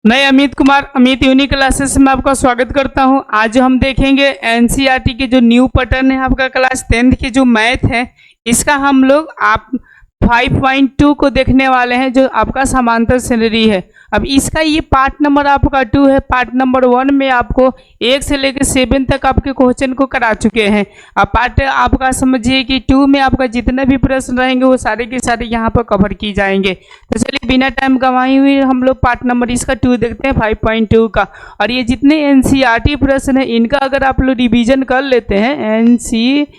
मैं Amit Kumar Amit unique classes में आपका स्वागत करता हूं। आज हम देखेंगे एनसीईआरटी के जो न्यू पैटर्न है आपका क्लास 10th की जो मैथ है इसका हम लोग आप 5.2 को देखने वाले हैं जो आपका समांतर श्रेणी है। अब इसका ये पार्ट नंबर आपका 2 है। पार्ट नंबर 1 में आपको 1 से लेकर 7 तक आपके क्वेश्चन को करा चुके हैं। अब पार्ट आपका समझिए कि 2 में आपका जितने भी प्रश्न रहेंगे वो सारे के सारे यहाँ पर कवर की जाएंगे। तो चलिए बिना टाइम गंवाए हुए हम लोग पार्ट नंबर इसका 2 देखते हैं 5.2 का। और ये जितने एनसीईआरटी प्रश्न है इनका अगर आप लोग रिविजन कर लेते हैं एनसीईआरटी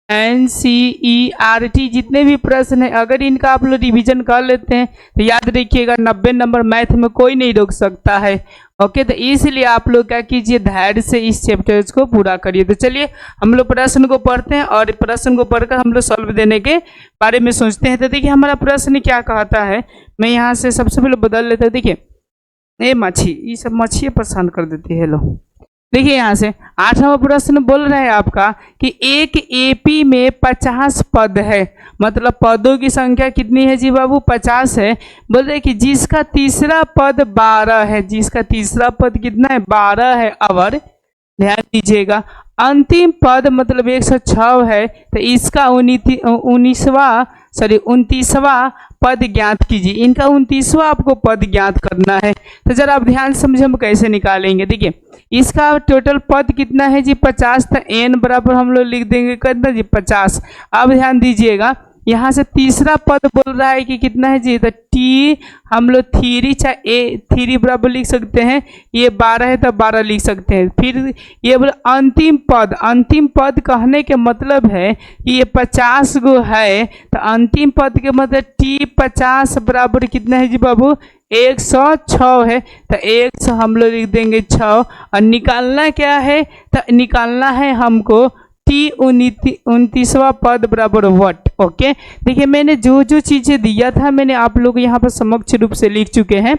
एनसीईआरटी जितने भी प्रश्न है अगर इनका आप लोग रिवीजन कर लेते हैं तो याद रखिएगा 90 नंबर मैथ में कोई नहीं रोक सकता है। ओके, तो इसलिए आप लोग क्या कीजिए, धैर्य से इस चैप्टर्स को पूरा करिए। तो चलिए हम लोग प्रश्न को पढ़ते हैं और प्रश्न को पढ़कर हम लोग सॉल्व देने के बारे में सोचते हैं। तो देखिए हमारा प्रश्न क्या कहता है, मैं यहाँ से सबसे पहले बदल लेता हूँ। देखिए ये मच्छी, ये सब मच्छी परेशान कर देती है। लो देखिए यहाँ से 8वां प्रश्न बोल रहा है आपका कि एक एपी में 50 पद है, मतलब पदों की संख्या कितनी है जी बाबू, 50 है। बोल रहे कि जिसका तीसरा पद 12 है, जिसका तीसरा पद कितना है, 12 है। और ध्यान दीजिएगा अंतिम पद मतलब 106 है, तो इसका 29वां पद ज्ञात कीजिए। इनका 29वां आपको पद ज्ञात करना है। तो जरा आप ध्यान से समझे हम कैसे निकालेंगे। देखिए इसका टोटल पद कितना है जी, 50। तो n बराबर हम लोग लिख देंगे कितना जी, 50। अब ध्यान दीजिएगा यहाँ से तीसरा पद बोल रहा है कि कितना है जी, तो टी हम लोग 3 चाहे ए 3 बराबर लिख सकते हैं। ये 12 है तो 12 लिख सकते हैं। फिर ये बोले अंतिम पद कहने के मतलब है कि ये 50 गो है, तो अंतिम पद के मतलब टी 50 बराबर कितना है जी बाबू, 106 है। तो 100 हम लोग लिख देंगे 6। और निकालना क्या है, तो निकालना है हमको टी 29वां पद बराबर वट। ओके, देखिए मैंने जो जो चीजें दिया था मैंने आप लोग यहाँ पर समक्ष रूप से लिख चुके हैं।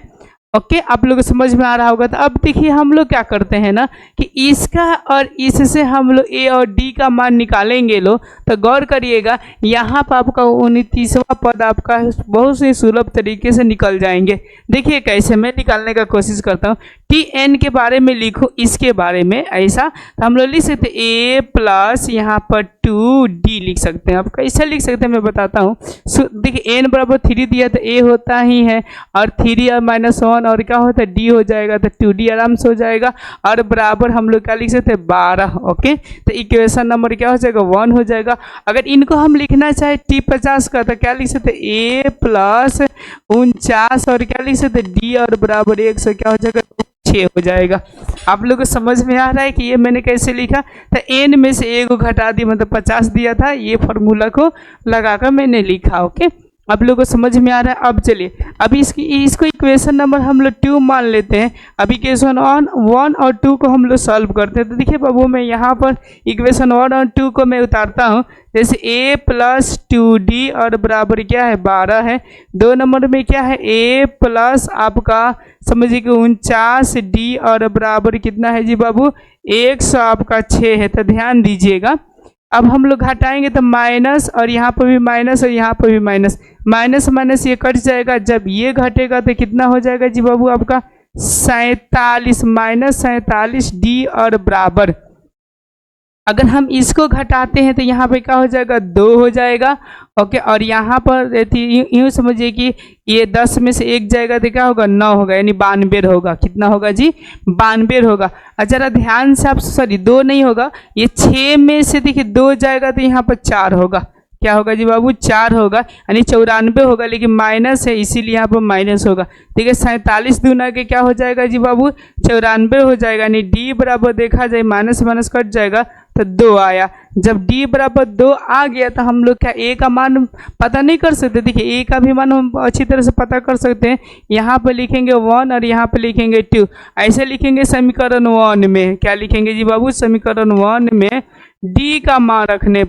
ओके, आप लोग को समझ में आ रहा होगा। तो अब देखिए हम लोग क्या करते हैं ना कि इसका और इससे हम लोग ए और डी का मान निकालेंगे। लो तो गौर करिएगा यहाँ पर आपका 29वां पद आपका बहुत ही सुलभ तरीके से निकल जाएंगे। देखिए कैसे मैं निकालने का कोशिश करता हूँ। टी एन के बारे में लिखो, इसके बारे में ऐसा तो हम लोग लिख सकते ए प्लस यहाँ पर 2d लिख सकते हैं। आप कैसे लिख सकते हैं मैं बताता हूँ। देखिए एन बराबर 3 दिया तो ए होता ही है, और 3 और -1 और क्या होता है डी हो जाएगा, तो 2d आराम से हो जाएगा। और बराबर हम लोग क्या लिख सकते हैं 12। ओके, तो इक्वेशन नंबर क्या हो जाएगा 1 हो जाएगा। अगर इनको हम लिखना चाहे टी 50 का तो क्या लिख सकते हैं ए प्लस 49 और क्या लिख सकते हैं डी और बराबर 100 क्या हो जाएगा 6 हो जाएगा। आप लोग को समझ में आ रहा है कि ये मैंने कैसे लिखा। तो एन में से एक घटा दी मतलब 50 दिया था, ये फॉर्मूला को लगाकर मैंने लिखा। ओके, आप लोगों को समझ में आ रहा है। अब चलिए अभी इसको इक्वेशन नंबर हम लोग 2 मान लेते हैं। अभी इक्वेशन 1 और 2 को हम लोग सॉल्व करते हैं। तो देखिए बाबू मैं यहाँ पर इक्वेशन 1 और 2 को मैं उतारता हूँ। जैसे a प्लस 2d और बराबर क्या है 12 है। 2 नंबर में क्या है a प्लस आपका समझिए कि 49d और बराबर कितना है जी बाबू 100 आपका 6 है। तो ध्यान दीजिएगा अब हम लोग घटाएंगे तो माइनस, और यहाँ पर भी माइनस और यहाँ पर भी माइनस, माइनस माइनस ये कट जाएगा। जब ये घटेगा तो कितना हो जाएगा जी बाबू आपका 47 -47d और बराबर अगर हम इसको घटाते हैं तो यहाँ पे क्या हो जाएगा 2 हो जाएगा। ओके, और यहाँ पर यूँ समझिए कि ये 10 में से 1 जाएगा तो क्या होगा 9 होगा, यानी 92 होगा। कितना होगा जी 92 होगा। और जरा ध्यान से आप, सॉरी 2 नहीं होगा, ये 6 में से देखिए 2 जाएगा तो यहाँ पर 4 होगा। क्या होगा जी बाबू 4 होगा, यानी 94 होगा, लेकिन माइनस है इसीलिए यहाँ पर माइनस होगा। ठीक है, 47 दूना के क्या हो जाएगा जी बाबू 94 हो जाएगा। यानी डी बराबर देखा जाए माइनस माइनस कट जाएगा तो 2 आया। जब d बराबर 2 आ गया तो हम लोग क्या a का मान पता नहीं कर सकते। देखिए a का भी मान हम अच्छी तरह से पता कर सकते हैं। यहाँ पर लिखेंगे 1 और यहाँ पर लिखेंगे 2, ऐसे लिखेंगे समीकरण 1 में। क्या लिखेंगे जी बाबू समीकरण 1 में d का मान रखने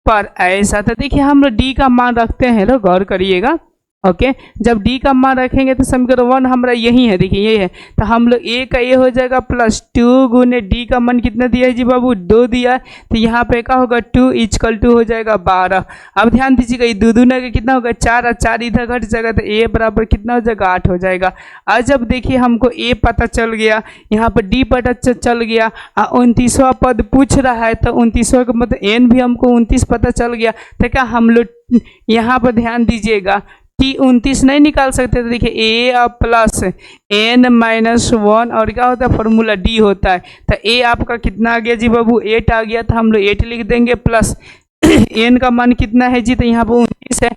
पर ऐसा। तो देखिए हम लोग d का मान रखते हैं, लो गौर करिएगा। ओके जब डी का मान रखेंगे तो समीकरण 1 हमारा यही है, देखिए ये है, तो हम लोग ए का ये हो जाएगा प्लस 2 गुने डी का मान कितना दिया है जी बाबू 2 दिया है, तो यहाँ पे क्या होगा 2 इक्वल टू हो जाएगा 12। अब ध्यान दीजिएगा ये दो दूना का कितना होगा 4 और 4 इधर घट जाएगा तो ए बराबर कितना हो जाएगा 8 हो जाएगा। आज जब देखिए हमको ए पता चल गया, यहाँ पर डी पता चल गया, 29वां पद पूछ रहा है तो 29वां का मतलब एन भी हमको 29 पता चल गया, तो क्या हम लोग यहाँ पर ध्यान दीजिएगा टी 29 नहीं निकाल सकते, तो देखिए ए प्लस एन माइनस 1 और क्या होता है फॉर्मूला डी होता है, तो ए आपका कितना आ गया जी बाबू 8 आ गया, तो हम लोग 8 लिख देंगे प्लस एन का मान कितना है जी, तो यहाँ पर 29 है,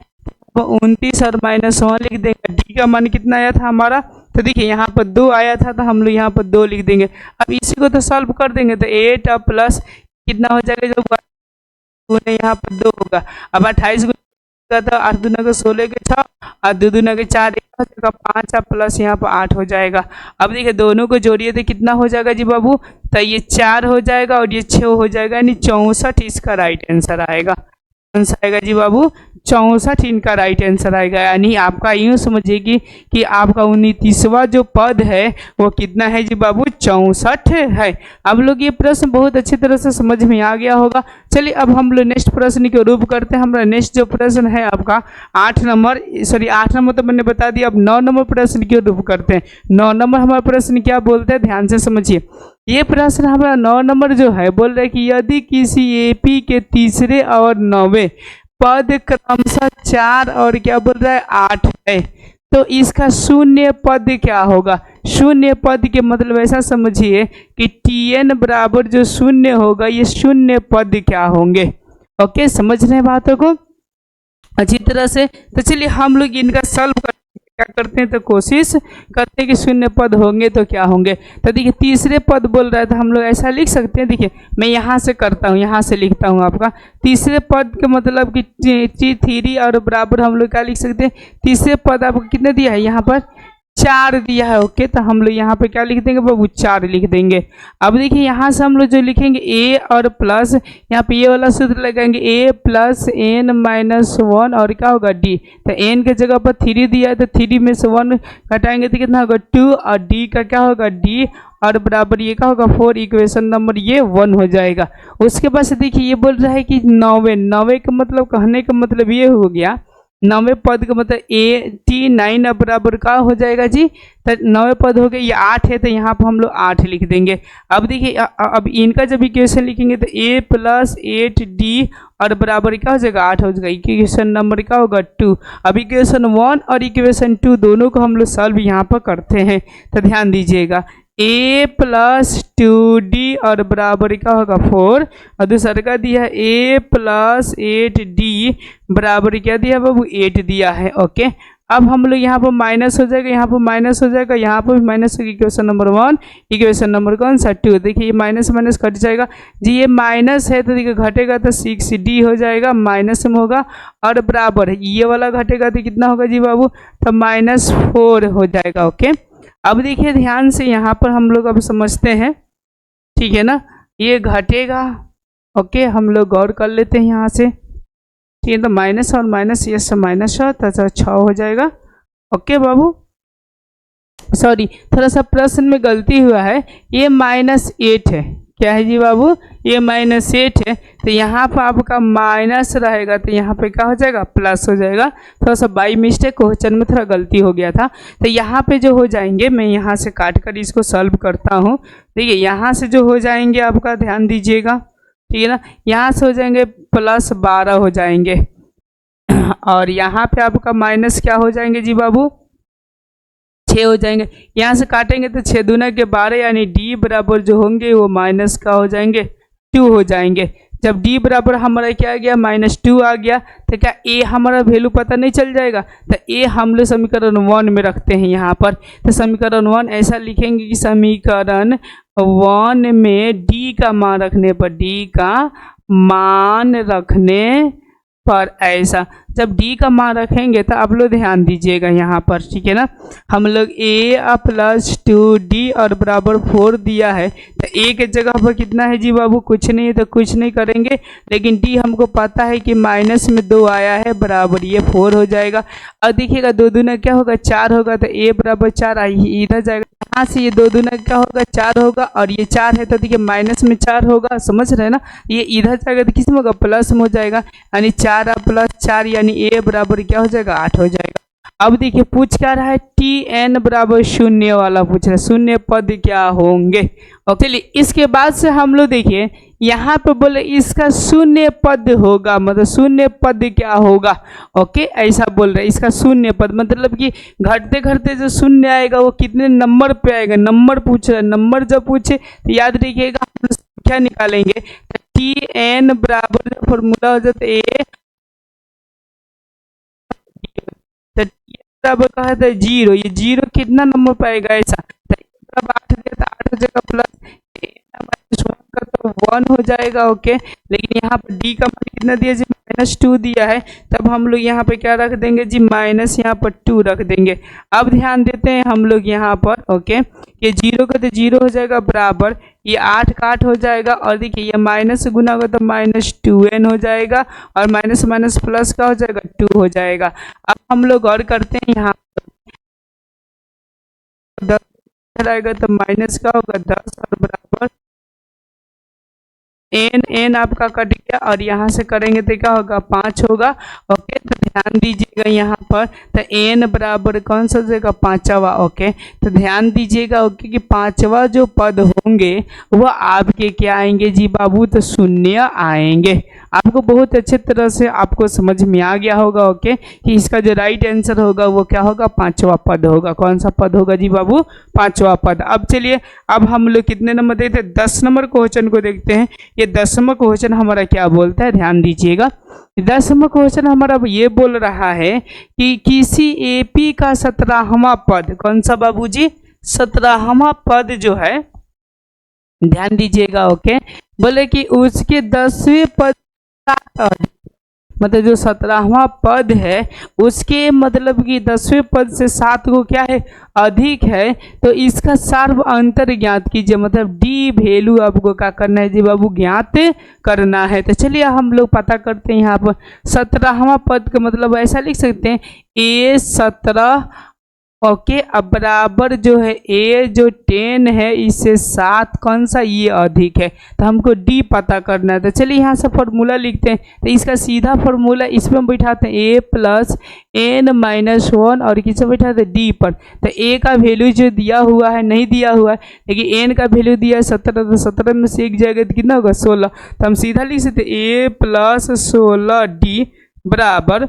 तो 29 और माइनस 1 लिख देंगे। डी का मान कितना आया था हमारा, तो देखिए यहाँ पर 2 आया था, तो हम लोग यहाँ पर 2 लिख देंगे। अब इसी को तो सॉल्व कर देंगे, तो 8 और प्लस कितना हो जाएगा जो यहाँ पर 2 होगा। अब 28 तो 8 दूना के 16 के 6 और 2 दूना के 4 हो जाएगा 5 प्लस यहाँ पर 8 हो जाएगा। अब देखिए दोनों को जोड़िए तो कितना हो जाएगा जी बाबू, तो ये 4 हो जाएगा और ये 6 हो जाएगा, यानी 64 इसका राइट आंसर आएगा। आंसर आएगा जी बाबू 64 इनका राइट आंसर आएगा, यानी आपका यूँ समझिए कि आपका 29वां जो पद है वो कितना है जी बाबू 64 है। अब लोग ये प्रश्न बहुत अच्छी तरह से समझ में आ गया होगा। चलिए अब हम लोग नेक्स्ट प्रश्न के रूप करते हैं। हमारा नेक्स्ट जो प्रश्न है आपका 8 नंबर तो मैंने बता दिया, अब 9 नंबर प्रश्न के रूप करते हैं। 9 नंबर हमारा प्रश्न क्या बोलते हैं, ध्यान से समझिए। ये प्रश्न हमारा 9 नंबर जो है बोल रहे हैं कि यदि किसी एपी के तीसरे और 9वें पद क्रमशः 4 और क्या बोल रहा है 8 है, तो इसका शून्य पद क्या होगा। शून्य पद के मतलब ऐसा समझिए कि टीएन बराबर जो शून्य होगा ये शून्य पद क्या होंगे। ओके समझ रहे हैं बातों को अच्छी तरह से। तो चलिए हम लोग इनका सॉल्व करते क्या करते हैं, तो कोशिश करते हैं कि शून्य पद होंगे तो क्या होंगे। तो देखिए तीसरे पद बोल रहा है तो हम लोग ऐसा लिख सकते हैं, देखिए मैं यहाँ से करता हूँ, यहाँ से लिखता हूँ आपका तीसरे पद के मतलब कि 3 और बराबर हम लोग क्या लिख सकते हैं, तीसरे पद आपको कितने दिया है यहाँ पर 4 दिया है। ओके तो हम लोग यहाँ पे क्या लिख देंगे बाबू 4 लिख देंगे। अब देखिए यहाँ से हम लोग जो लिखेंगे ए और प्लस यहाँ पे ये वाला सूत्र लगाएंगे ए प्लस एन माइनस 1 और क्या होगा डी, तो एन के जगह पर 3 दिया है तो 3 में से 1 घटाएंगे तो कितना होगा 2 और डी का क्या होगा डी और बराबर ये क्या होगा 4, इक्वेशन नंबर ये 1 हो जाएगा। उसके बाद से देखिए ये बोल रहा है कि 9वें का मतलब कहने का मतलब ये हो गया 9वें पद का मतलब T9 बराबर का हो जाएगा जी, तो 9वें पद हो गया ये 8 है तो यहाँ पर हम लोग 8 लिख देंगे। अब देखिए अब इनका जब इक्वेशन लिखेंगे तो a प्लस 8d और बराबर क्या हो जाएगा 8 हो जाएगा, इक्वेशन नंबर क्या होगा 2। अब इक्वेशन 1 और इक्वेशन 2 दोनों को हम लोग सॉल्व यहाँ पर करते हैं, तो ध्यान दीजिएगा a प्लस 2d और बराबर क्या होगा 4 और दूसरा का दिया है a प्लस 8d बराबर क्या दिया बाबू 8 दिया है। ओके अब हम लोग यहाँ पर माइनस हो जाएगा, यहाँ पर माइनस हो जाएगा, यहाँ पर भी माइनस होगा, इक्वेशन नंबर 1 इक्वेशन नंबर कौन सा 2। देखिए ये माइनस माइनस कट जाएगा जी, ये माइनस है तो देखिए घटेगा तो 6d हो जाएगा माइनस में होगा और बराबर ये वाला घटेगा तो कितना होगा जी बाबू, तो -4 हो जाएगा। ओके अब देखिए ध्यान से यहाँ पर हम लोग अब समझते हैं, ठीक है ना, ये घटेगा। ओके हम लोग गौर कर लेते हैं यहाँ से, ठीक है, तो माइनस और माइनस ये सब माइनस हो तो 6 हो जाएगा। ओके बाबू सॉरी थोड़ा सा प्रश्न में गलती हुआ है, ये -8 है, क्या है जी बाबू ये -8 है, तो यहाँ पर आपका माइनस रहेगा तो यहाँ पे क्या हो जाएगा प्लस हो जाएगा। थोड़ा सा बाई मिस्टेक क्वेश्चन में थोड़ा गलती हो गया था, तो यहाँ पे जो हो जाएंगे मैं यहाँ से काट कर इसको सॉल्व करता हूँ। देखिए यहाँ से जो हो जाएंगे आपका ध्यान दीजिएगा, ठीक है ना, यहाँ से हो जाएंगे +12 हो जाएंगे और यहाँ पे आपका माइनस क्या हो जाएंगे जी बाबू 6 हो जाएंगे। यहाँ से काटेंगे तो 6 दूना के 12 यानी d बराबर जो होंगे वो माइनस का हो जाएंगे 2 हो जाएंगे। जब d बराबर हमारा क्या आ गया -2 आ गया तो क्या a हमारा वैल्यू पता नहीं चल जाएगा, तो a हम लोग समीकरण 1 में रखते हैं यहाँ पर। तो समीकरण 1 ऐसा लिखेंगे कि समीकरण 1 में d का मान रखने पर ऐसा, जब डी का मान रखेंगे तो आप लोग ध्यान दीजिएगा यहाँ पर, ठीक है ना। हम लोग ए प्लस 2d और बराबर 4 दिया है, तो ए के जगह पर कितना है जी बाबू, कुछ नहीं है तो कुछ नहीं करेंगे, लेकिन डी हमको पता है कि माइनस में 2 आया है, बराबर ये 4 हो जाएगा। अब देखिएगा 2 दूना क्या होगा, 4 होगा, तो ए बराबर 4 आई इधर जाएगा, यहाँ से ये 2 दूना क्या होगा, 4 होगा, और ये 4 है तो देखिए माइनस में 4 होगा, समझ रहे हैं ना। ये इधर जाएगा तो किस में होगा, प्लस में हो जाएगा, यानी 4 प्लस 4 यानी ए बराबर क्या हो जाएगा, 8 हो जाएगा। अब देखिए पूछ क्या रहा है, टी एन बराबर 0 वाला पूछ रहा है, शून्य पद क्या होंगे। और चलिए इसके बाद से हम लोग देखिए यहाँ पे बोले इसका शून्य पद होगा, मतलब शून्य पद क्या होगा, ओके ऐसा बोल रहे हैं। इसका शून्य पद मतलब कि घटते घटते जो शून्य आएगा वो कितने नंबर पे आएगा, नंबर पूछ रहा है। नंबर जब पूछे तो याद रखिएगा हम संख्या निकालेंगे, तो टी एन बराबर फॉर्मूला हो जाता है ए बराबर कहा था 0, ये 0 कितना नंबर पाएगा ऐसा, तो 8 दिया था, 8 जगह प्लस 1 का तो 1 हो जाएगा, ओके। लेकिन यहाँ पर डी का मान कितना दिया जी, -2 दिया है, तब हम लोग यहाँ पे क्या रख देंगे जी, माइनस यहाँ पर 2 रख देंगे। अब ध्यान देते हैं हम लोग यहाँ पर, ओके, ये 0 का तो 0 हो जाएगा, बराबर ये 8 का 8 हो जाएगा, और देखिए ये माइनस गुना होगा तो -2n हो जाएगा, और माइनस माइनस प्लस का हो जाएगा 2 हो जाएगा। अब हम लोग और करते हैं, यहाँ 10 आएगा तो माइनस का होगा 10 और बराबर n आपका कट गया, और यहाँ से करेंगे तो क्या होगा, 5 होगा, ओके। तो ध्यान दीजिएगा यहाँ पर, तो n बराबर कौन सा हो जाएगा, 5वां, ओके। तो ध्यान दीजिएगा ओके कि 5वां जो पद होंगे वो आपके क्या आएंगे जी बाबू, तो शून्य आएंगे। आपको बहुत अच्छे तरह से आपको समझ में आ गया होगा, ओके, कि इसका जो राइट आंसर होगा वो क्या होगा, 5वां पद होगा। कौन सा पद होगा जी बाबू, 5वां पद। अब चलिए अब हम लोग कितने नंबर देखते हैं, 10 नंबर क्वेश्चन को देखते हैं। ये 10वां क्वेश्चन हमारा क्या बोलता है, ध्यान दीजिएगा। 10वां क्वेश्चन हमारा ये बोल रहा है कि किसी एपी का 17वां पद, कौन सा बाबू जी, 17वां पद जो है, ध्यान दीजिएगा, ओके, बोले कि उसके 10वें पद, मतलब जो 17वां पद है उसके मतलब कि 10वें पद से 7 को क्या है, अधिक है, तो इसका सर्व अंतर ज्ञात कीजिए। मतलब डी वैल्यू आपको क्या करना है जी बाबू, ज्ञात करना है। तो चलिए हम लोग पता करते हैं। यहाँ पर 17वां पद का मतलब ऐसा लिख सकते हैं, ए 17, ओके, अब बराबर जो है ए जो 10 है इससे 7 कौन सा, ये अधिक है, तो हमको डी पता करना है। तो चलिए यहाँ से फॉर्मूला लिखते हैं। तो इसका सीधा फॉर्मूला इसमें बैठाते हैं, ए प्लस n माइनस 1, और किसे बैठाते हैं, डी पर। तो ए का वैल्यू जो दिया हुआ है, नहीं दिया हुआ है, लेकिन n का वैल्यू दिया है 17, तो 17 में से 1 जाएगा तो कितना होगा, 16। तो हम सीधा लिख सकते हैं ए प्लस 16d बराबर,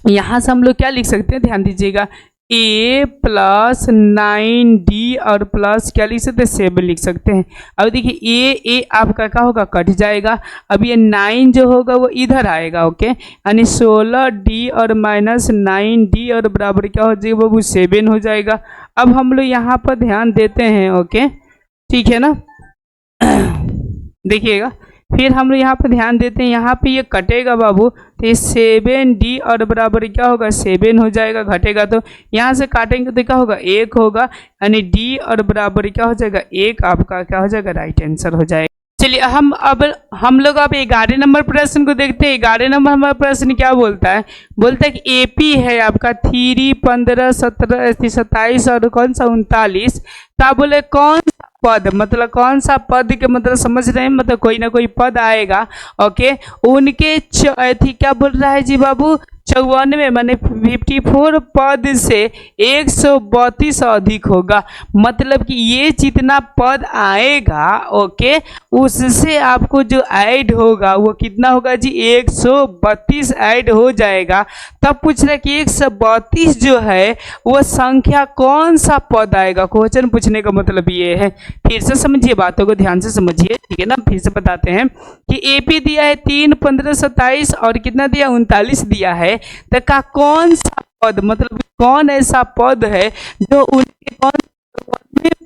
यहाँ से हम लोग क्या लिख सकते हैं, ध्यान दीजिएगा, ए प्लस 9d और प्लस क्या लिख सकते हैं, 7 लिख सकते हैं। अब देखिए ए आपका क्या होगा, कट जाएगा। अब ये 9 जो होगा वो इधर आएगा, ओके, यानी 16d और माइनस 9d और बराबर क्या हो जाएगा बाबू, 7 हो जाएगा। अब हम लोग यहाँ पर ध्यान देते हैं, ओके, ठीक है ना। देखिएगा फिर हम लोग यहाँ पर ध्यान देते हैं, यहाँ पे ये कटेगा बाबू, तो ये 7d और बराबर क्या होगा, 7 हो जाएगा, घटेगा तो यहाँ से काटेंगे तो क्या होगा, 1 होगा, यानी d और बराबर क्या हो जाएगा, 1 आपका क्या हो जाएगा, राइट आंसर हो जाएगा। चलिए हम लोग अब 11 नंबर प्रश्न को देखते हैं। 11 नंबर हमारा प्रश्न क्या बोलता है, बोलता है कि एपी है आपका 3, 15, 17, 27 और कौन सा 39, तो बोले कौन सा पद, मतलब कौन सा पद के मतलब समझ रहे हैं, मतलब कोई ना कोई पद आएगा, ओके, उनके क्या बोल रहा है जी बाबू, 94 माने 54 पद से 132 अधिक होगा। मतलब कि ये जितना पद आएगा, ओके, उससे आपको जो ऐड होगा वो कितना होगा जी, 132 ऐड हो जाएगा। तब पूछ रहा है कि 132 जो है वो संख्या कौन सा पद आएगा। क्वेश्चन पूछने का मतलब ये है, फिर से समझिए, बातों को ध्यान से समझिए, ठीक है ना। फिर से बताते हैं कि एपी दिया है 3, 15, 27 और कितना दिया, 39 दिया है। तो का कौन सा पद, मतलब कौन ऐसा पद है जो उनके कौन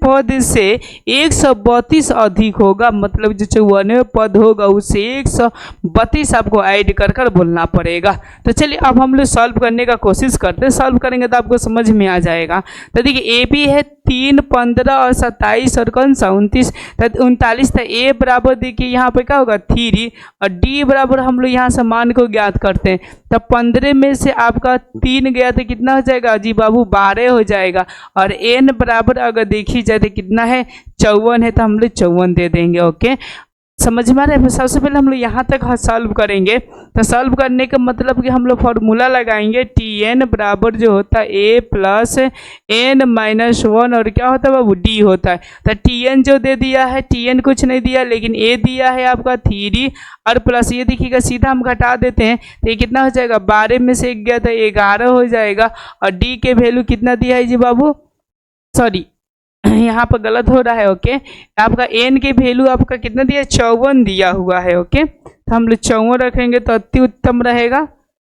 पद से 132 अधिक होगा, मतलब जो 54वें पद होगा उससे 132 आपको ऐड कर कर बोलना पड़ेगा। तो चलिए अब हम लोग सॉल्व करने का कोशिश करते हैं, सॉल्व करेंगे तो आपको समझ में आ जाएगा। तो देखिए ए बी है 3, 15 और 27 और कौन सा 29, 39। तो ए बराबर देखिए यहाँ पे क्या होगा 3 और डी बराबर हम लोग यहाँ से मान को ज्ञात करते हैं। तो 15 में से आपका 3 गया तो कितना हो जाएगा जी बाबू 12 हो जाएगा। और एन बराबर अगर देखी जाए तो कितना है 54 है, तो हम लोग 54 दे देंगे। ओके, समझ में आ रहा है। सबसे पहले हम लोग यहाँ तक सॉल्व करेंगे। तो सॉल्व करने का मतलब कि हम लोग फॉर्मूला लगाएंगे टी एन बराबर जो होता है ए प्लस एन माइनस 1 और क्या होता है बाबू डी होता है। तो टी एन जो दे दिया है, टी एन कुछ नहीं दिया लेकिन ए दिया है आपका 3 और प्लस ये देखिएगा सीधा हम घटा देते हैं तो ये कितना हो जाएगा 12 में से 1 गया तो 11 हो जाएगा। और डी के वैल्यू कितना दिया है जी बाबू, सॉरी यहाँ पर गलत हो रहा है। ओके, आपका एन के वैल्यू आपका कितना दिया है 54 दिया हुआ है। ओके, तो हम लोग 54 रखेंगे तो अति उत्तम रहेगा।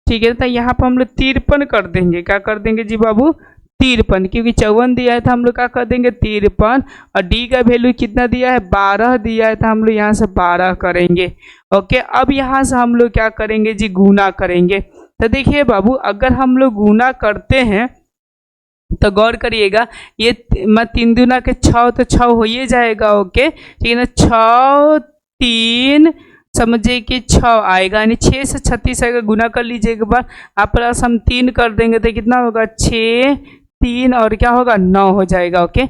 ठीक है, तो यहाँ पर हम लोग 53 कर देंगे। क्या कर देंगे जी बाबू 53, क्योंकि 54 दिया है तो हम लोग क्या कर देंगे 53। और डी का वैल्यू कितना दिया है 12 दिया है तो हम लोग यहाँ से 12 करेंगे। ओके, अब यहाँ से हम लोग क्या करेंगे जी गुना करेंगे। तो देखिए बाबू अगर हम लोग गुना करते हैं तो गौर करिएगा, ये 3 दूना के 6 तो 6 हो ही जाएगा। ओके, ठीक है ना, 6 3 समझिए कि 6 आएगा, यानी 6 से 36 आएगा। गुना कर लीजिए एक बार आप, प्लस हम 3 कर देंगे तो कितना होगा 6 3 और क्या होगा 9 हो जाएगा। ओके,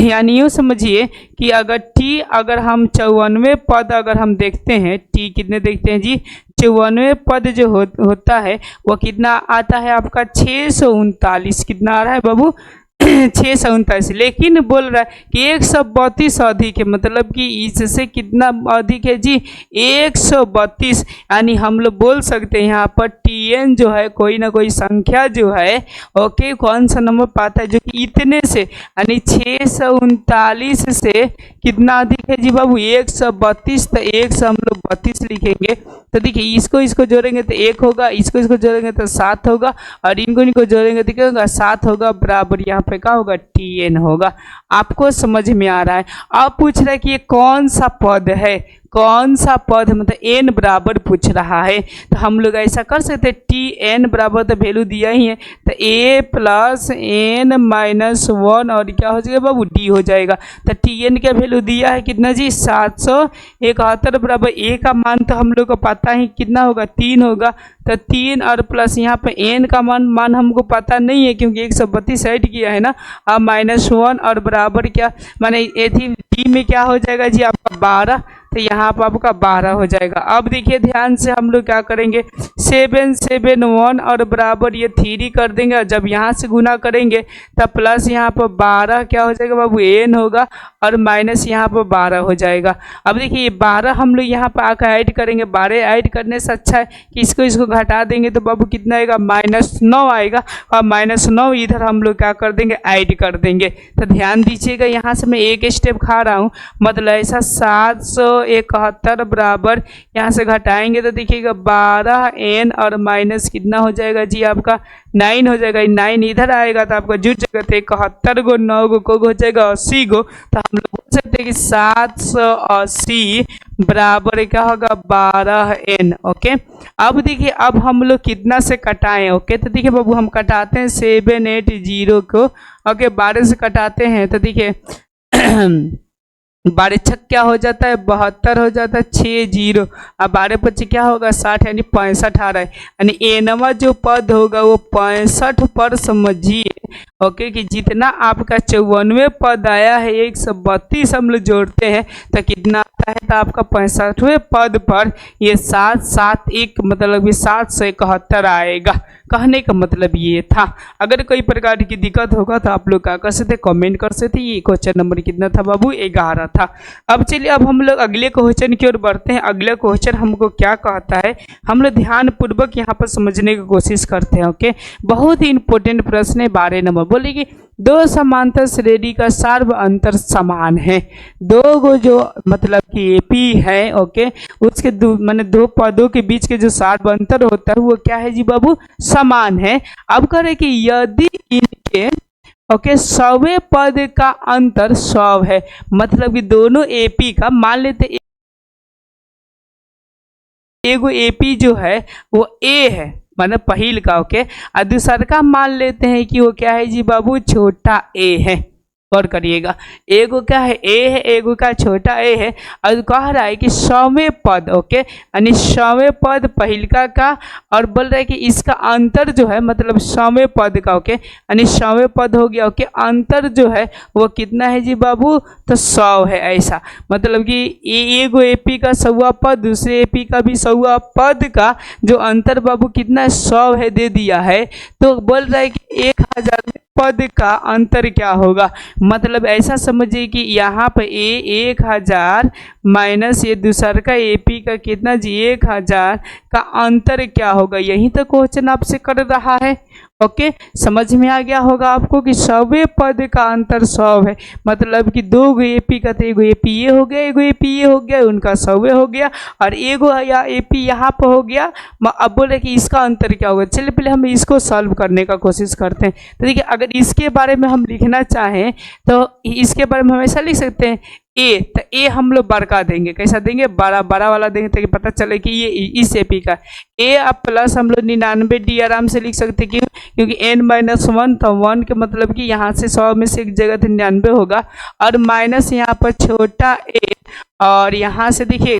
यानी यूँ समझिए कि अगर टी अगर हम 54वें पद अगर हम देखते हैं, टी कितने देखते हैं जी 54वें पद जो होता है वो कितना आता है आपका 639। कितना आ रहा है बाबू 639, लेकिन बोल रहा है कि 132 अधिक है, मतलब कि इससे कितना अधिक है जी 132। यानी हम लोग बोल सकते हैं यहाँ पर टीएन जो है कोई ना कोई संख्या जो है ओके कौन सा नंबर पाता है जो कि इतने से यानी 639 से कितना अधिक है जी बाबू 132। तो 1 से हम लोग 32 लिखेंगे। तो देखिए इसको जोड़ेंगे तो 1 होगा, इसको जोड़ेंगे तो 7 होगा और इनको जोड़ेंगे तो क्या होगा 7 होगा, बराबर यहाँ पे क्या होगा टीएन होगा। आपको समझ में आ रहा है। अब पूछ रहा है कि ये कौन सा पद है, कौन सा पद मतलब एन बराबर पूछ रहा है। तो हम लोग ऐसा कर सकते हैं टी एन बराबर तो वैल्यू दिया ही है तो ए प्लस एन माइनस 1 और क्या हो जाएगा बाबू डी हो जाएगा। तो टी एन का वैल्यू दिया है कितना जी 771 बराबर ए का मान तो हम लोग को पता ही कितना होगा 3 होगा। तो 3 और प्लस यहाँ पे एन का मान हमको पता नहीं है क्योंकि 132 ऐड किया है ना, अब माइनस 1 और बराबर क्या माने डी में क्या हो जाएगा जी आपका 12। तो यहाँ पर आपका 12 हो जाएगा। अब देखिए ध्यान से हम लोग क्या करेंगे 7 7 1 और बराबर ये 3 कर देंगे और जब यहाँ से गुना करेंगे तब प्लस यहाँ पर 12 क्या हो जाएगा बाबू एन होगा और माइनस यहाँ पर 12 हो जाएगा। अब देखिए 12 हम लोग यहाँ पर आकर ऐड करेंगे, 12 ऐड करने से अच्छा है कि इसको घटा देंगे तो बाबू कितना आएगा -9 आएगा और -9 इधर हम लोग क्या कर देंगे ऐड कर देंगे। तो ध्यान दीजिएगा यहाँ से मैं एक स्टेप खा रहा हूँ, मतलब ऐसा 771 बराबर यहाँ से घटाएंगे तो देखिएगा 12 एन और माइनस कितना हो जाएगा जी आपका 9 हो जाएगा। 9 इधर आएगा तो आपका जुट जाएगा तो 71 गो 9 गो को हो जाएगा 80 गो। तो हम लोग बोल सकते हैं कि 780 बराबर क्या होगा 12 एन। ओके, अब देखिए अब हम लोग कितना से कटाएं। ओके, तो देखिए बाबू हम कटाते हैं 780 को। ओके, 12 से कटाते हैं तो देखिए 12 छक क्या हो जाता है 72 हो जाता है 6 0। अब 12 पच्चीस क्या होगा 60 यानी 65 आ रहा है, यानी एनवा जो पद होगा वो 65 पर समझिए। ओके, कि जितना आपका 54वें पद आया है 132 हम लोग जोड़ते हैं तो कितना आता है तो आपका 65वें पद पर ये 771 मतलब 771 आएगा। कहने का मतलब ये था। अगर कोई प्रकार की दिक्कत होगा तो आप लोग क्या कर सकते कमेंट कर सकते। ये क्वेश्चन नंबर कितना था बाबू 11 था। अब चलिए अब हम लोग अगले क्वेश्चन की ओर बढ़ते हैं। अगला क्वेश्चन हमको क्या कहता है हम लोग ध्यान पूर्वक यहाँ पर समझने की कोशिश करते हैं। ओके, बहुत ही इंपॉर्टेंट प्रश्न है 12 नंबर। बोले कि दो समांतर श्रेणी का सार्व अंतर समान है। दो गो जो मतलब कि एपी है ओके उसके माने दो पदों के बीच के जो सार्व अंतर होता है वो क्या है जी बाबू समान है। अब करें कि यदि इनके ओके 100वें पद का अंतर 100 है, मतलब कि दोनों एपी का मान लेते एगो एपी जो है वो ए है, मतलब पहिल का, ओके, और दूसरा का मान लेते हैं कि वो क्या है जी बाबू, छोटा ए है। और करिएगा, एगो क्या है ए है, एगो का छोटा ए है, और कह रहा है कि 100वें पद, ओके, यानी 100वें पद पहिलका का, और बोल रहा है कि इसका अंतर जो है मतलब 100वें पद का, ओके, यानी 100वें पद हो गया, ओके, अंतर जो है वो कितना है जी बाबू, तो 100 है। ऐसा मतलब कि एगो एपी का 100वां पद, दूसरे एपी का भी 100वां पद का जो अंतर बाबू कितना 100 है दे दिया है, तो बोल रहा है कि 1000 पद का अंतर क्या होगा, मतलब ऐसा समझिए कि यहाँ पर 1000 माइनस ये दूसरा का एपी का कितना जी 1000 का अंतर क्या होगा, यही तो क्वेश्चन आपसे कर रहा है। ओके, समझ में आ गया होगा आपको कि 100वें पद का अंतर 100 है, मतलब कि दो गो एपी का, तो एगो एपी ये हो गया, एगो एपी ये हो गया, उनका 100वें हो गया, और एगो या एपी यहाँ पर हो गया। अब बोले कि इसका अंतर क्या होगा, चलिए पहले हम इसको सॉल्व करने का कोशिश करते हैं। तो देखिए, अगर इसके बारे में हम लिखना चाहें तो इसके बारे में हम ऐसा लिख सकते हैं, ए, तो ए हम लोग बड़का देंगे, कैसा देंगे, बड़ा बड़ा वाला देंगे, ताकि पता चले कि ये इस एपी का ए, अब प्लस हम लोग 99D आराम से लिख सकते, क्यों, क्योंकि n-1 था, 1 के मतलब कि यहाँ से 100 में से एक जगह 99 होगा, और माइनस यहाँ पर छोटा ए, और यहाँ से देखिए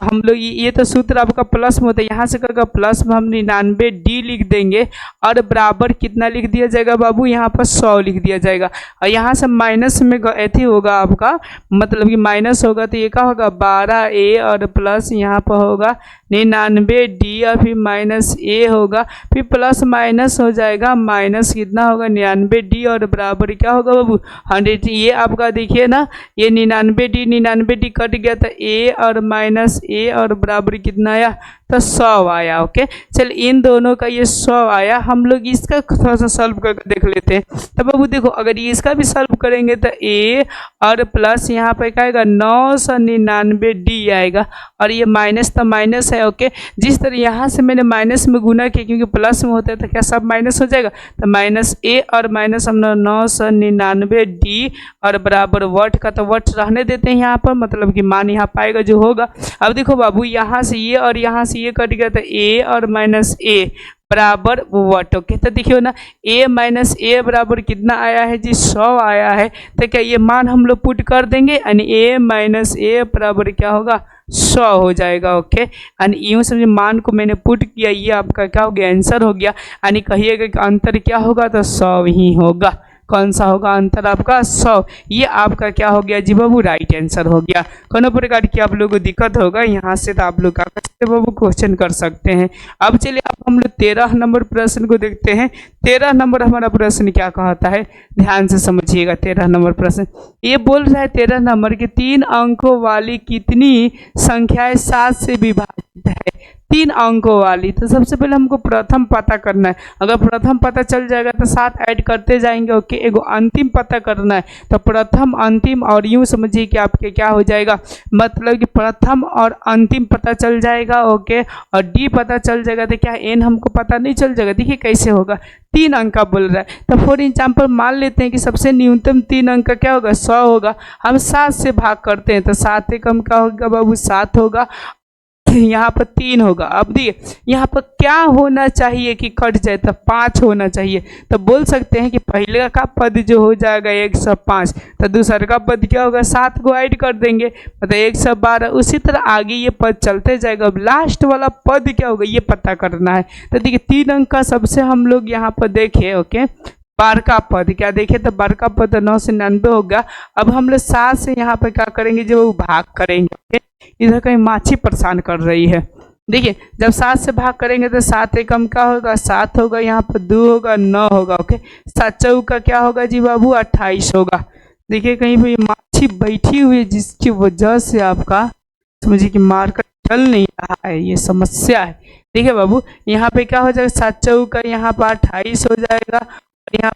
हम लोग ये तो सूत्र आपका प्लस में होता है, यहाँ से करके प्लस में हम 99D लिख देंगे, और बराबर कितना लिख दिया जाएगा बाबू, यहाँ पर 100 लिख दिया जाएगा, और यहाँ से माइनस में ऐसे होगा आपका, मतलब कि माइनस होगा तो ये क्या होगा 12A, और प्लस यहाँ पर होगा 99D, और फिर माइनस ए होगा, फिर प्लस माइनस हो जाएगा, माइनस कितना होगा 99D, और बराबर क्या होगा बाबू 100। ये आपका देखिए ना, ये 99D कट गया, तो ए और माइनस ए, और बराबर कितना आया, तो 100 आया। ओके, चल इन दोनों का ये 100 आया, हम लोग इसका थोड़ा सा सॉल्व करके देख लेते हैं। तो बाबू देखो, अगर इसका भी सॉल्व करेंगे तो ए और प्लस यहाँ पर क्या आएगा 999D आएगा, और ये माइनस तो माइनस है। ओके, जिस तरह यहाँ से मैंने माइनस में गुना किया, क्योंकि प्लस में होता है तो क्या सब माइनस हो जाएगा, तो माइनस ए और माइनस हम 999D, और बराबर वट का तो वट रहने देते हैं यहाँ पर, मतलब कि मान यहाँ पाएगा जो होगा। अब देखो बाबू, यहाँ से ये और यहाँ से ये कट गया, तो ए और माइनस ए बराबर वट। ओके, तो देखियो ना, a माइनस ए बराबर कितना आया है जी 100 आया है, तो क्या ये मान हम लोग पुट कर देंगे, यानी a माइनस ए बराबर क्या होगा 100 हो जाएगा। ओके, यानी यूँ समझिए मान को मैंने पुट किया, ये आपका क्या हो गया, आंसर हो गया, यानी कहिएगा कि अंतर क्या होगा, तो 100 ही होगा। कौन सा होगा अंतर आपका 100, ये आपका क्या हो गया जी बाबू, राइट आंसर हो गया। कोनो प्रकार की आप लोगों को दिक्कत होगा यहाँ से तो आप लोग क्या कर सकते बाबू, क्वेश्चन कर सकते हैं। अब चलिए अब हम लोग 13 नंबर प्रश्न को देखते हैं। 13 नंबर हमारा प्रश्न क्या कहता है, ध्यान से समझिएगा। 13 नंबर प्रश्न ये बोल रहा है 13 नंबर के 3 अंकों वाली कितनी संख्याएं 7 से विभाजित है, 3 अंकों वाली। तो सबसे पहले हमको प्रथम पता करना है, अगर प्रथम पता चल जाएगा तो 7 ऐड करते जाएंगे। ओके, एगो अंतिम पता करना है, तो प्रथम अंतिम, और यूँ समझिए कि आपके क्या हो जाएगा, मतलब कि प्रथम और अंतिम पता चल जाएगा। ओके, और डी पता चल जाएगा, तो क्या एन हमको पता नहीं चल जाएगा। देखिए कैसे होगा, 3 अंक का बोल रहा है, तो फॉर एग्जाम्पल मान लेते हैं कि सबसे न्यूनतम 3 अंक का क्या होगा 100 होगा, हम 7 से भाग करते हैं, तो 7 से कम क्या होगा बाबू 7 होगा, यहाँ पर 3 होगा। अब देखिए यहाँ पर क्या होना चाहिए कि कट जाए, तो 5 होना चाहिए, तो बोल सकते हैं कि पहले का पद जो हो जाएगा 105, तो दूसरा का पद क्या होगा 7 को ऐड कर देंगे, मतलब 112। उसी तरह आगे ये पद चलते जाएगा, अब लास्ट वाला पद क्या होगा ये पता करना है। तो देखिए 3 अंक का सबसे हम लोग यहाँ पर देखें। ओके, 12 का पद क्या देखें, तो 12 का पद 999 होगा। अब हम लोग 7 से यहाँ पर क्या करेंगे, जब वो भाग करेंगे, इधर कहीं माछी परेशान कर रही है। देखिए जब 7 से भाग करेंगे तो 7 एकम क्या होगा 7 होगा, यहाँ पर 2 होगा 9 होगा। ओके, 7 चौक का क्या होगा जी बाबू 28 होगा। देखिए कहीं पर माछी बैठी हुई है, जिसकी वजह से आपका समझिए कि मार्केट चल नहीं रहा है, ये समस्या है। देखिए बाबू यहाँ पे क्या हो जाएगा 7 चौक का यहाँ पर 28 हो जाएगा, यहाँ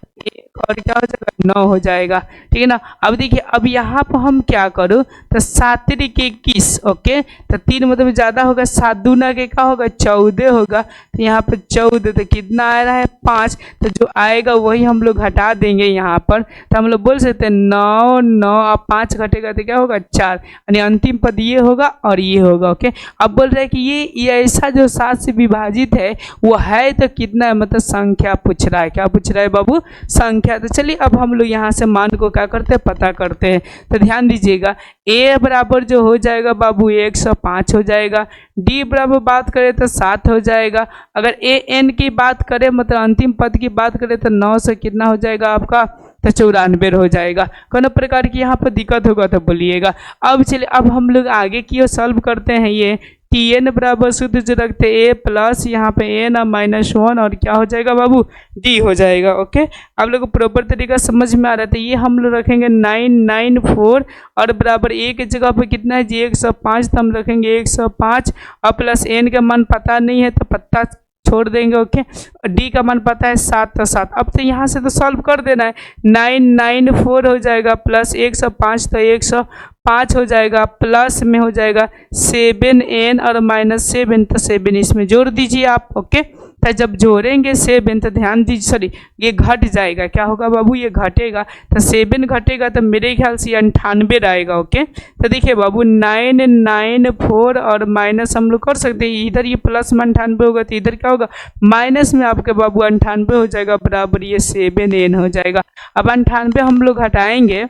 और क्या हो जाएगा 9 हो जाएगा, ठीक है ना। अब देखिए अब यहाँ पर हम क्या करूँ, तो 7 के 21, ओके, तो 3 मतलब ज़्यादा होगा, 7 दूना के क्या होगा 14 होगा, तो यहाँ पर 14 तो कितना आ रहा है 5, तो जो आएगा वही हम लोग घटा देंगे यहाँ पर, तो हम लोग बोल सकते हैं 9 9 अब 5 घटेगा तो क्या होगा 4, यानी अंतिम पद ये होगा और ये होगा, ओके। अब बोल रहे हैं कि ये ऐसा जो 7 से विभाजित है वो है तो कितना है, मतलब संख्या पूछ रहा है, क्या पूछ रहा है बाबू, संख्या। तो चलिए अब हम लोग यहाँ से मान को क्या करते हैं, पता करते हैं। तो ध्यान दीजिएगा a बराबर जो हो जाएगा बाबू 105 हो जाएगा, d बराबर बात करें तो 7 हो जाएगा, अगर a n की बात करें मतलब अंतिम पद की बात करें तो 9 से कितना हो जाएगा आपका, तो 94 हो जाएगा। कोनो प्रकार की यहाँ पर दिक्कत होगा तो बोलिएगा। अब चलिए अब हम लोग आगे की ओर सॉल्व करते हैं। ये टी एन बराबर शुद्ध जो रखते ए प्लस यहाँ पे एन और -1 और क्या हो जाएगा बाबू डी हो जाएगा, ओके। आप लोग को प्रॉपर तरीका समझ में आ रहा था। ये हम लोग रखेंगे 994 और बराबर ए की जगह पे कितना है जी 105, तो हम रखेंगे 105 और प्लस एन का मान पता नहीं है तो पत्ता छोड़ देंगे, ओके। डी का मान पता है 7 तो 7। अब तो यहाँ से तो सॉल्व कर देना है, 994 हो जाएगा प्लस 105 तो 105 हो जाएगा, प्लस में हो जाएगा 7n और -7 तो 7 इसमें जोड़ दीजिए आप, ओके। तो जब जोड़ेंगे 7 तो ध्यान दीजिए, सॉरी ये घट जाएगा, क्या होगा बाबू ये घटेगा, तो 7 घटेगा तो मेरे ख्याल से 98 आएगा, ओके। तो देखिए बाबू 994 और माइनस हम लोग कर सकते हैं, इधर ये प्लस में 98 होगा तो इधर क्या होगा माइनस में आपके बाबू 98 हो जाएगा, बराबर ये 7n हो जाएगा। अब 98 हम लोग हटाएंगे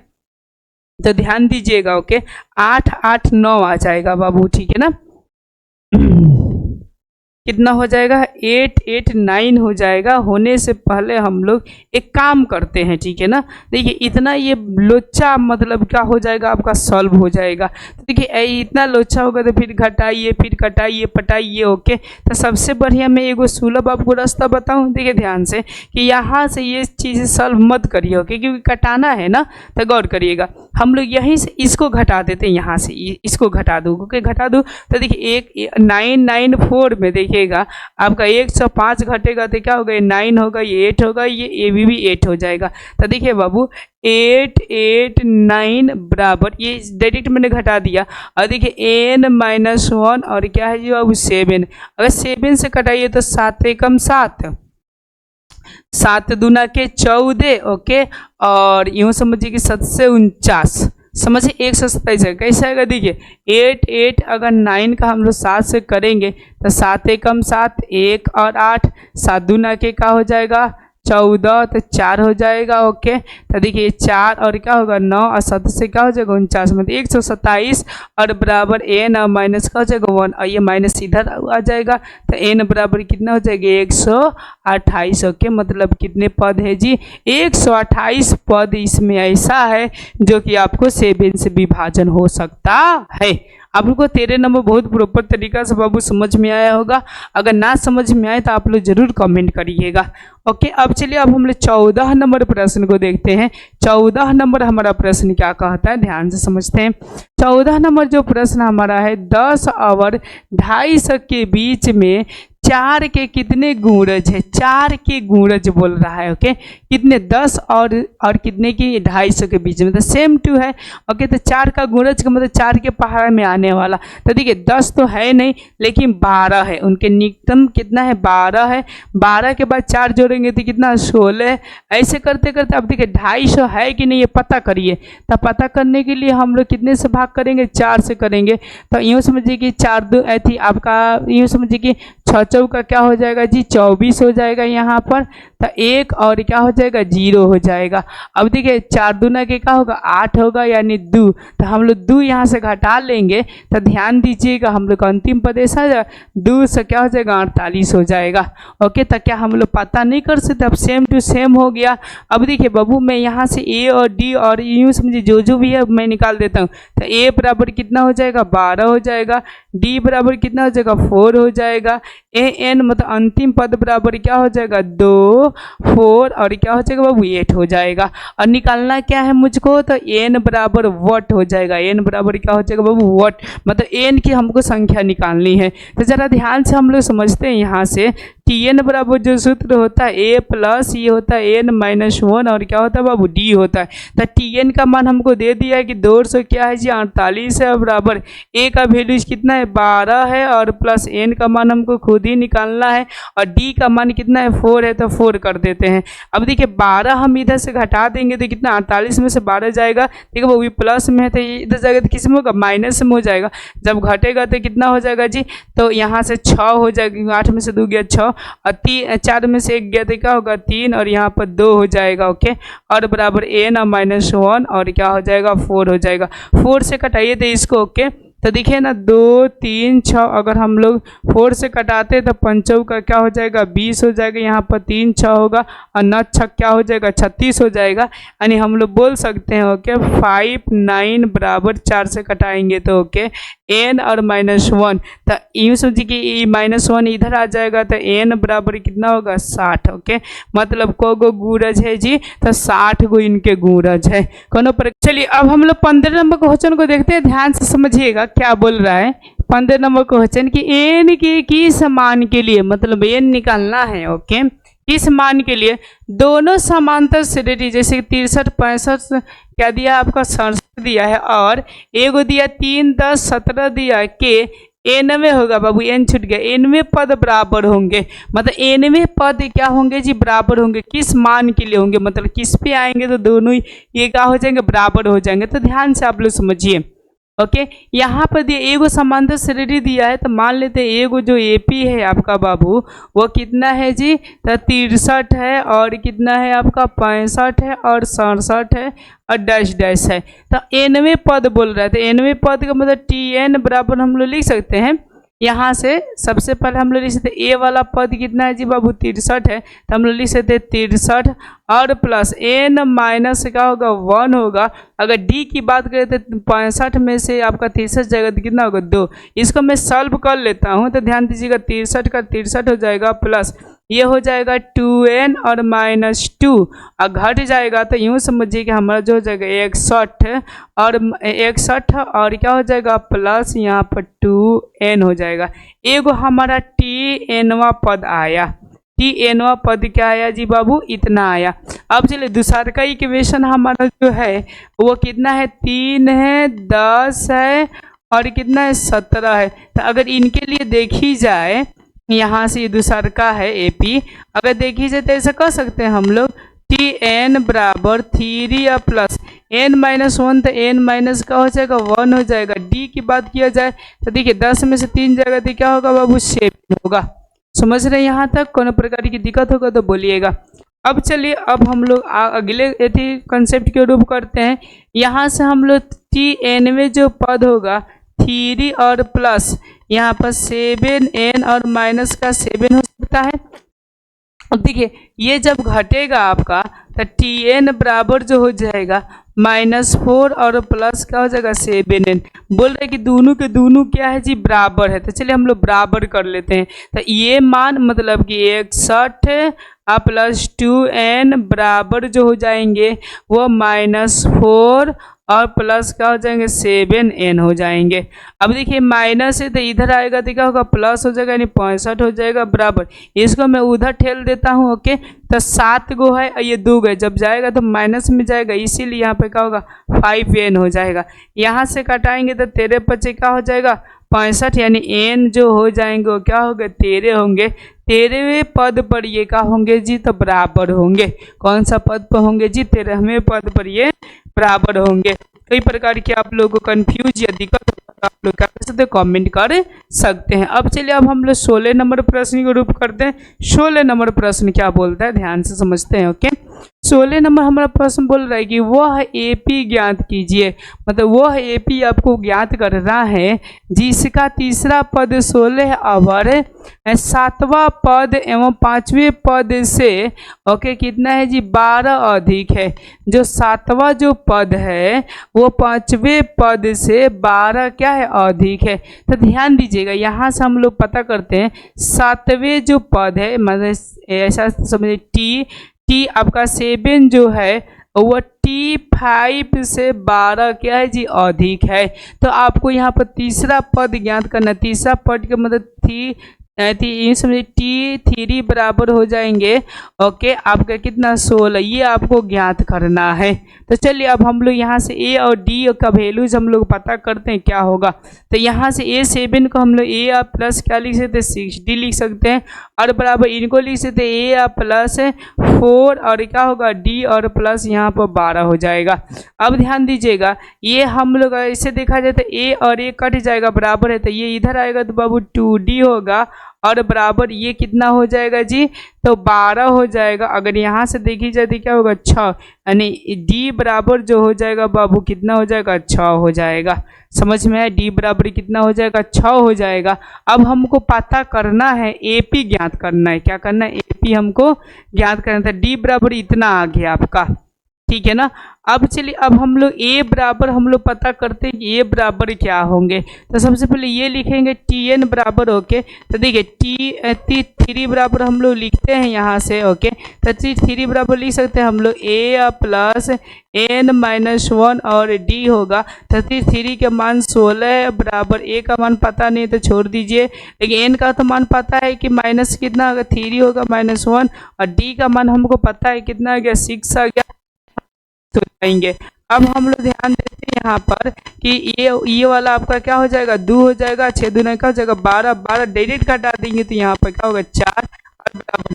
तो ध्यान दीजिएगा, ओके 8 8 9 आ जाएगा बाबू, ठीक है ना। कितना हो जाएगा 889 हो जाएगा। होने से पहले हम लोग एक काम करते हैं, ठीक है ना। देखिए इतना ये लोचा मतलब क्या हो जाएगा आपका सॉल्व हो जाएगा। तो देखिए इतना लोचा होगा तो फिर घटाइए फिर कटाइए पटाइए, ओके। तो सबसे बढ़िया मैं एगो सुलभ आपको रास्ता बताऊं, देखिए ध्यान से कि यहाँ से ये चीज़ें सॉल्व मत करिए, ओके, क्योंकि कटाना है ना। तो गौर करिएगा हम लोग यहीं से इसको घटा देते हैं, यहाँ से इसको घटा दूँ, ओके घटा दूँ। तो देखिए 994 में देखिएगा आपका 105 घटेगा तो क्या होगा, ये 9 होगा, ये 8 होगा, ये भी 8 हो जाएगा। तो देखिए बाबू 889 बराबर ये डायरेक्ट मैंने घटा दिया, और देखिए n-1 और क्या है जी बाबू 7। अगर 7 से कटाइए तो 7 एकम 7, 7 दूना के 14, ओके, और यूँ समझिए कि 7 से 49, समझिए 127 है। कैसे आएगा देखिए 8 8 अगर 9 का हम लोग 7 से करेंगे तो 7 एकम 7, 1 और 8, 7 दूना के क्या हो जाएगा 14 तो 4 हो जाएगा, ओके। तो देखिए 4 और क्या होगा 9 और 7 से क्या हो जाएगा 49, मतलब 127 और बराबर n और माइनस का हो जाएगा 1 और ये माइनस इधर आ जाएगा, तो n बराबर कितना हो जाएगा 128, ओके। मतलब कितने पद है जी 128 पद इसमें ऐसा है जो कि आपको 7 से विभाजन हो सकता है। आप लोग को 13 नंबर बहुत प्रॉपर तरीका से बाबू समझ में आया होगा। अगर ना समझ में आए तो आप लोग जरूर कमेंट करिएगा, ओके। अब चलिए अब हम लोग 14 नंबर प्रश्न को देखते हैं। 14 नंबर हमारा प्रश्न क्या कहता है, ध्यान से समझते हैं। 14 नंबर जो प्रश्न हमारा है 10 और 250 के बीच में 4 के कितने गुणज है, 4 के गुणज बोल रहा है, ओके। कितने 10 और कितने की 250 के बीच में, तो सेम टू है, ओके। तो 4 का गुणज का मतलब 4 के पहाड़ में आने वाला। तो देखिए 10 तो है नहीं लेकिन 12 है, उनके निकटतम कितना है 12 है, 12 के बाद 4 जोड़ेंगे तो कितना 16। ऐसे करते करते अब देखिए 250 है कि नहीं ये पता करिए। तो पता करने के लिए हम लोग कितने से भाग करेंगे 4 से करेंगे। तो यूँ समझिए कि 4 2 थी आपका, यूँ समझिए कि 6 चौका क्या हो जाएगा जी 24 हो जाएगा यहाँ पर, तो 1 और क्या हो जाएगा 0 हो जाएगा। अब देखिए 4 दूना के क्या होगा 8 होगा यानी 2, तो हम लोग 2 यहाँ से घटा लेंगे। तो ध्यान दीजिएगा हम लोग अंतिम पद ऐसा 2 से क्या हो जाएगा 48 हो जाएगा, ओके। तो क्या हम लोग पता नहीं कर सकते, अब सेम टू सेम हो गया। अब देखिए बाबू मैं यहाँ से ए और डी और यूँ समझिए जो भी है मैं निकाल देता हूँ। तो ए बराबर कितना हो जाएगा 12 हो जाएगा, डी बराबर कितना हो जाएगा 4 हो जाएगा, ए एन मतलब अंतिम पद बराबर क्या हो जाएगा 2 4 और क्या हो जाएगा बाबू 8 हो जाएगा। और निकालना क्या है मुझको, तो n बराबर वट हो जाएगा। n बराबर क्या हो जाएगा बाबू वट, मतलब n की हमको संख्या निकालनी है। तो जरा ध्यान से हम लोग समझते हैं यहाँ से Tn बराबर जो सूत्र होता है a प्लस ये होता है n माइनस 1 और क्या होता है बाबू d होता है। तो Tn का मान हमको दे दिया है कि 200 क्या है जी 48 है, बराबर a का वैल्यू कितना है 12 है और प्लस n का मान हमको खुद ही निकालना है और d का मान कितना है 4 है, तो 4 कर देते हैं। अब देखिए 12 हम इधर से घटा देंगे तो कितना 48 में से 12 जाएगा, ठीक है वो भी प्लस में है तो इधर जाएगा तो किस में होगा माइनस में हो जाएगा। जब घटेगा तो कितना हो जाएगा जी, तो यहाँ से 6 हो जाएगा, 8 में से 2 गया 6 और 4 में से 1 गया तो क्या होगा 3 और यहाँ पर 2 हो जाएगा। ओके, और बराबर n और माइनस 1 और क्या हो जाएगा 4 हो जाएगा। 4 से कटाइए तो इसको। ओके, तो देखिए ना 2 3 6 अगर हम लोग 4 से कटाते हैं तो 5 का क्या हो जाएगा 20 हो जाएगा, यहाँ पर 3 6 होगा और 9 6 क्या हो जाएगा 36 हो जाएगा। यानी हम लोग बोल सकते हैं ओके 5 9 बराबर 4 से कटाएंगे तो ओके n और माइनस 1, तो यूँ समझिए कि माइनस 1 इधर आ जाएगा तो n बराबर कितना होगा 60। ओके, मतलब को गो गुरज है जी, तो 60 गो इनके गुरज है कोनो पर। चलिए अब हम लोग 15 नंबर क्वेश्चन को देखते हैं, ध्यान से समझिएगा क्या बोल रहा है। 15 नंबर क्वेश्चन कि n के किस मान के लिए, मतलब n निकालना है। ओके, किस मान के लिए दोनों समांतर श्रेणी जैसे 63 65 क्या दिया आपका 67 दिया है और एगो दिया 3 10 17 दिया के एनवे होगा बाबू, एन छूट गया, एनवे पद बराबर होंगे, मतलब एनवे पद क्या होंगे जी बराबर होंगे। किस मान के लिए होंगे, मतलब किस पे आएंगे तो दोनों ही ये क्या हो जाएंगे बराबर हो जाएंगे। तो ध्यान से आप लोग समझिए। ओके, यहाँ पर दिया एगो समांतर श्रेणी दिया है तो मान लेते हैं एगो जो एपी है आपका बाबू वो कितना है जी, तो 63 है और कितना है आपका 65 है और 67 है और डैश डैश है। तो एनवे पद बोल रहा है, तो एनवे पद का मतलब Tn बराबर हम लोग लिख सकते हैं। यहाँ से सबसे पहले हम लोग लिख सकते ए वाला पद कितना है जी बाबू 63 है, तो हम लोग लिख सकते हैं 63 और प्लस n माइनस क्या होगा 1 होगा। अगर d की बात करें तो 65 में से आपका 63 जाएगा तो कितना होगा 2। इसको मैं सॉल्व कर लेता हूँ, तो ध्यान दीजिएगा 63 का 63 हो जाएगा प्लस ये हो जाएगा 2n और माइनस 2 और घट जाएगा तो यूँ समझिए कि हमारा जो हो जाएगा 61 और 61 और क्या हो जाएगा प्लस यहाँ पर 2n हो जाएगा। एगो हमारा Tnवा पद आया, Tnवा पद क्या आया जी बाबू इतना आया। अब चलिए दूसरा का इक्वेशन हमारा जो है वो कितना है 3 है 10 है और कितना है 17 है। तो अगर इनके लिए देखी जाए यहाँ से ये दूसरा का है एपी, अगर देखी जाए तो ऐसा कर सकते हैं हम लोग Tn बराबर 3 या प्लस n माइनस 1 तो n माइनस का हो जाएगा 1 हो जाएगा। d की बात किया जाए तो देखिए 10 में से 3 जाएगा तो क्या होगा बाबू 7 होगा। समझ रहे हैं यहाँ तक, कोनो प्रकार की दिक्कत होगा तो बोलिएगा। अब चलिए अब हम लोग अगले कंसेप्ट के रूप करते हैं। यहाँ से हम लोग Tn में जो पद होगा 3 और प्लस यहाँ पर 7n और माइनस का 7 हो सकता है। अब देखिए ये जब घटेगा आपका तो Tn बराबर जो हो जाएगा -4 और प्लस क्या हो जाएगा 7n। बोल रहे कि दोनों के दोनों क्या है जी बराबर है, तो चलिए हम लोग बराबर कर लेते हैं। तो ये मान मतलब कि 61 प्लस 2n बराबर जो हो जाएंगे वो -4 और प्लस क्या हो जाएंगे 7n हो जाएंगे। अब देखिए माइनस है तो इधर आएगा तो क्या होगा प्लस हो जाएगा, यानी 65 हो जाएगा बराबर। इसको मैं उधर ठेल देता हूँ। ओके, तो 7 गो है और ये 2 गए, जब जाएगा तो माइनस में जाएगा, इसीलिए यहाँ पे क्या होगा 5n हो जाएगा। यहाँ से कटाएंगे तो 13 बचे क्या हो जाएगा 65, यानी n जो हो जाएंगे वो क्या होंगे 13 होंगे। 13वें पद पर ये क्या होंगे जी तो बराबर होंगे। कौन सा पद पर होंगे जी 13वें पद पर ये बराबर होंगे। कई प्रकार के आप लोगों को कंफ्यूज या दिक्कत आप लोग क्या कर सकते हैं कमेंट कर सकते हैं। अब चलिए अब हम लोग 16 नंबर प्रश्न के रूप करते हैं। 16 नंबर प्रश्न क्या बोलता है ध्यान से समझते हैं। ओके, 16 नंबर हमारा प्रश्न बोल रहा है कि वह एपी ज्ञात कीजिए, मतलब वह एपी आपको ज्ञात करना है जिसका तीसरा पद 16 और 7वां पद एवं 5वें पद से ओके कितना है जी 12 अधिक है। जो 7वां जो पद है वो 5वें पद से 12 क्या है अधिक है। तो ध्यान दीजिएगा, यहाँ से हम लोग पता करते हैं 7वें जो पद है, मतलब ऐसा समझिए टी आपका 7 जो है वो T5 से 12 क्या है जी अधिक है। तो आपको यहाँ पर तीसरा पद ज्ञात करना, तीसरा पद के मतलब ये समझिए T3 बराबर हो जाएंगे ओके आपका कितना 16, ये आपको ज्ञात करना है। तो चलिए अब हम लोग यहाँ से A और D का वैल्यूज हम लोग पता करते हैं क्या होगा। तो यहाँ से A7 को हम लोग A प्लस क्या लिख सकते हैं 6D लिख सकते हैं, और बराबर इनको लिख सकते हैं A प्लस 4 और क्या होगा D और प्लस यहाँ पर 12 हो जाएगा। अब ध्यान दीजिएगा, ये हम लोग ऐसे देखा जाए तो A और A कट जाएगा बराबर है, तो ये इधर आएगा तो बाबू 2D होगा और बराबर ये कितना हो जाएगा जी तो 12 हो जाएगा। अगर यहाँ से देखी जाए तो क्या होगा 6, यानी D बराबर जो हो जाएगा बाबू कितना हो जाएगा 6 हो जाएगा। समझ में आया, D बराबर कितना हो जाएगा 6 हो जाएगा। अब हमको पता करना है AP ज्ञात करना है, क्या करना है AP हमको ज्ञात करना था। D बराबर इतना आ गया आपका, ठीक है ना। अब चलिए अब हम लोग A बराबर हम लोग पता करते हैं कि A बराबर क्या होंगे। तो सबसे पहले ये लिखेंगे TN बराबर ओके। तो देखिए T3 बराबर हम लोग लिखते हैं यहाँ से ओके। तो T3 बराबर लिख सकते हैं हम लोग A प्लस N-1 और D होगा। तो T3 के मान 16 बराबर A का मान पता नहीं तो छोड़ दीजिए, लेकिन N का तो मान पता है कि माइनस कितना होगा 3 होगा -1, और D का मान हमको पता है कितना आ गया 6 आ गया। तो जाएंगे अब हम लोग ध्यान देते हैं यहाँ पर कि ये वाला आपका क्या हो जाएगा 2 हो जाएगा, 6 दूना क्या हो जाएगा 12, 12 डायरेक्ट घटा देंगे तो यहाँ पर क्या होगा 4 और बराबर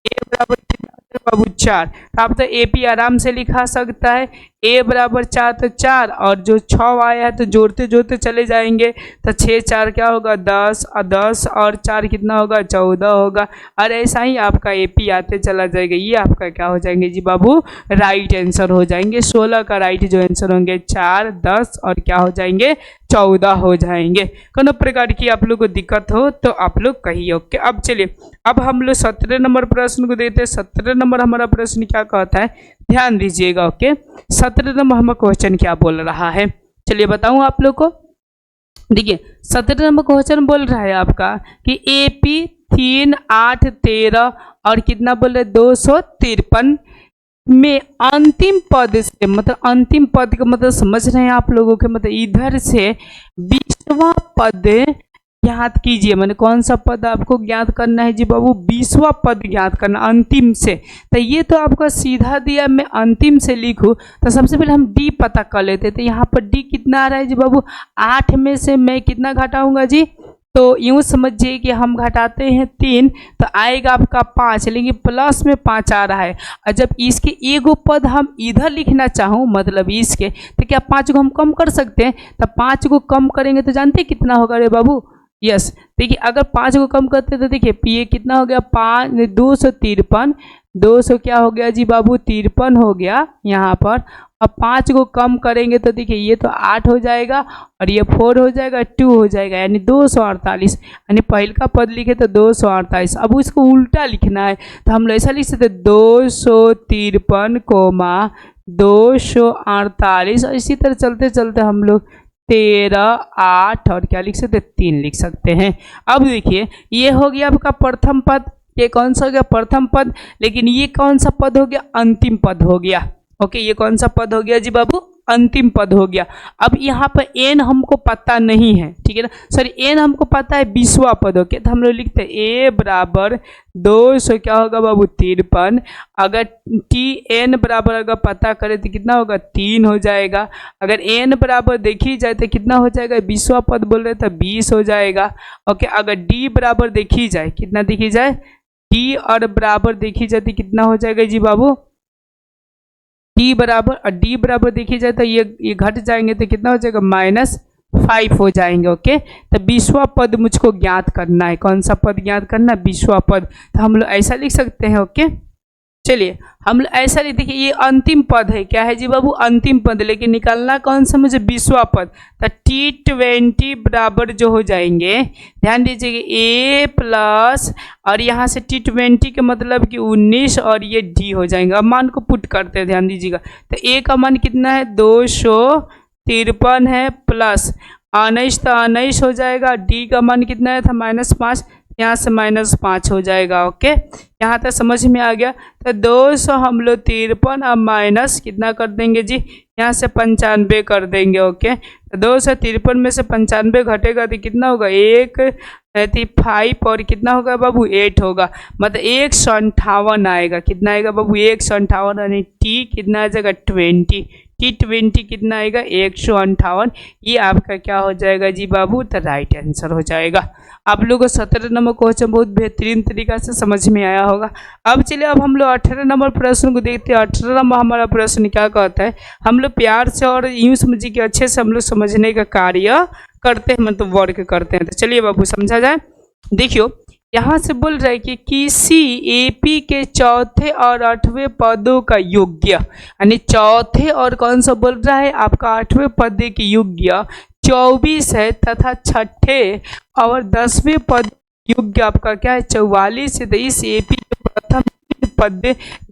A बराबर कितना हो जाएगा बाबू 4। तो आप तो AP आराम से लिखा सकता है A बराबर 4 तो 4 और जो 6 आया है तो जोड़ते जोड़ते चले जाएंगे। तो 6 4 क्या होगा 10 और 10 और 4 कितना होगा 14 होगा, और ऐसा ही आपका AP आते चला जाएगा। ये आपका क्या हो जाएंगे जी बाबू राइट आंसर हो जाएंगे। 16 का राइट जो आंसर होंगे 4 10 और क्या हो जाएंगे 14 हो जाएंगे। कोनो प्रकार की आप लोग को दिक्कत हो तो आप लोग कहिए ओके। अब चलिए अब हम लोग 17 नंबर प्रश्न को देते हैं। 17 नंबर हमारा प्रश्न क्या कहता है, ध्यान दीजिएगा ओके। 17 नंबर हमारा क्वेश्चन क्या बोल रहा है, चलिए बताऊं आप लोग को। देखिए 17 नंबर क्वेश्चन बोल रहा है आपका कि AP 3 8 13 और कितना बोल रहे 253 में अंतिम पद से, मतलब अंतिम पद का मतलब समझ रहे हैं आप लोगों के, मतलब इधर से 20वां पद ज्ञात कीजिए। मैंने कौन सा पद आपको ज्ञात करना है जी बाबू 20वां पद ज्ञात करना अंतिम से। तो ये तो आपका सीधा दिया, मैं अंतिम से लिखूं तो सबसे पहले हम D पता कर लेते। तो यहाँ पर D कितना आ रहा है जी बाबू 8 में से मैं कितना घटाऊंगा जी, तो यूँ समझिए कि हम घटाते हैं 3 तो आएगा आपका 5, लेकिन प्लस में 5 आ रहा है। और जब इसके एगो पद हम इधर लिखना चाहूँ मतलब इसके, तो क्या 5 को हम कम कर सकते हैं। तो 5 को कम करेंगे तो जानते हैं कितना होगा रे बाबू, यस देखिए अगर 5 को कम करते तो देखिए ये कितना हो गया 5 253, 200 क्या हो गया जी बाबू 53 हो गया यहाँ पर। अब 5 को कम करेंगे तो देखिए ये तो 8 हो जाएगा और ये 4 हो जाएगा 2 हो जाएगा, यानी 248, यानी पहले का पद लिखे तो 248। अब उसको उल्टा लिखना है तो हम लोग ऐसा लिख सकते 253 248, और इसी तरह चलते चलते हम लोग 13 8 और क्या लिख सकते 3 लिख सकते हैं। अब देखिए ये हो गया आपका प्रथम पद, ये कौन सा हो गया प्रथम पद, लेकिन ये कौन सा पद हो गया अंतिम पद हो गया ओके। ये कौन सा पद हो गया जी बाबू अंतिम पद हो गया। अब यहाँ पर n हमको पता नहीं है, ठीक है ना, सॉरी n हमको पता है 20वां पद ओके। तो हम लोग लिखते हैं A बराबर 200 क्या होगा बाबू 53, अगर Tn बराबर अगर पता करें तो कितना होगा 3 हो जाएगा। अगर n बराबर देखी जाए तो कितना हो जाएगा 20वां पद बोल रहे तो 20 हो जाएगा ओके। अगर D बराबर देखी जाए, कितना देखी जाए D और बराबर देखी जाए तो कितना हो जाएगा जी बाबू D बराबर, और D बराबर देखी जाए तो ये घट जाएंगे तो कितना हो जाएगा -5 हो जाएंगे ओके। तो 20वां पद मुझको ज्ञात करना है, कौन सा पद ज्ञात करना है 20वां पद। तो हम लोग ऐसा लिख सकते हैं ओके। चलिए हम ऐसा नहीं, देखिए ये अंतिम पद है, क्या है जी बाबू, अंतिम पद, लेकिन निकालना कौन सा मुझे, बीसवा पद। तो T20 बराबर जो हो जाएंगे, ध्यान दीजिएगा A प्लस, और यहाँ से T20 के मतलब कि 19 और ये D हो जाएंगे। अब मान को पुट करते हैं, ध्यान दीजिएगा। तो A का मान कितना है, 253 है, प्लस 19 तो 19 हो जाएगा। D का मान कितना है था, -5, यहाँ से -5 हो जाएगा। ओके, यहाँ तक समझ में आ गया। तो 200 हम लोग 53 और माइनस कितना कर देंगे जी, यहाँ से 95 कर देंगे। ओके, तो 253 में से 95 घटेगा तो कितना होगा, 5 और कितना होगा बाबू, 8 होगा, मतलब 158 आएगा। कितना आएगा बाबू, 158, यानी T कितना आ जाएगा, 20, T20 कितना आएगा, 158। ये आपका क्या हो जाएगा जी बाबू, तो राइट आंसर हो जाएगा। आप लोगों को 17 नंबर क्वेश्चन बहुत बेहतरीन तरीका से समझ में आया होगा। अब चलिए अब हम लोग 18 नंबर प्रश्न को देखते हैं। 18 नंबर हमारा प्रश्न क्या कहता है, हम लोग प्यार से और यूं समझिए कि अच्छे से हम लोग समझने का कार्य करते हैं, मतलब वर्क करते हैं। तो चलिए बाबू समझा जाए। देखियो यहाँ से बोल रहा है कि किसी एपी के चौथे और 8वें पदों का योग्य, यानी चौथे और कौन सा बोल रहा है आपका 8वें पद की योग्य 24 है, तथा छठे और 10वें पद योग्य आपका क्या है, 44 है। तो इस एपी के प्रथम पद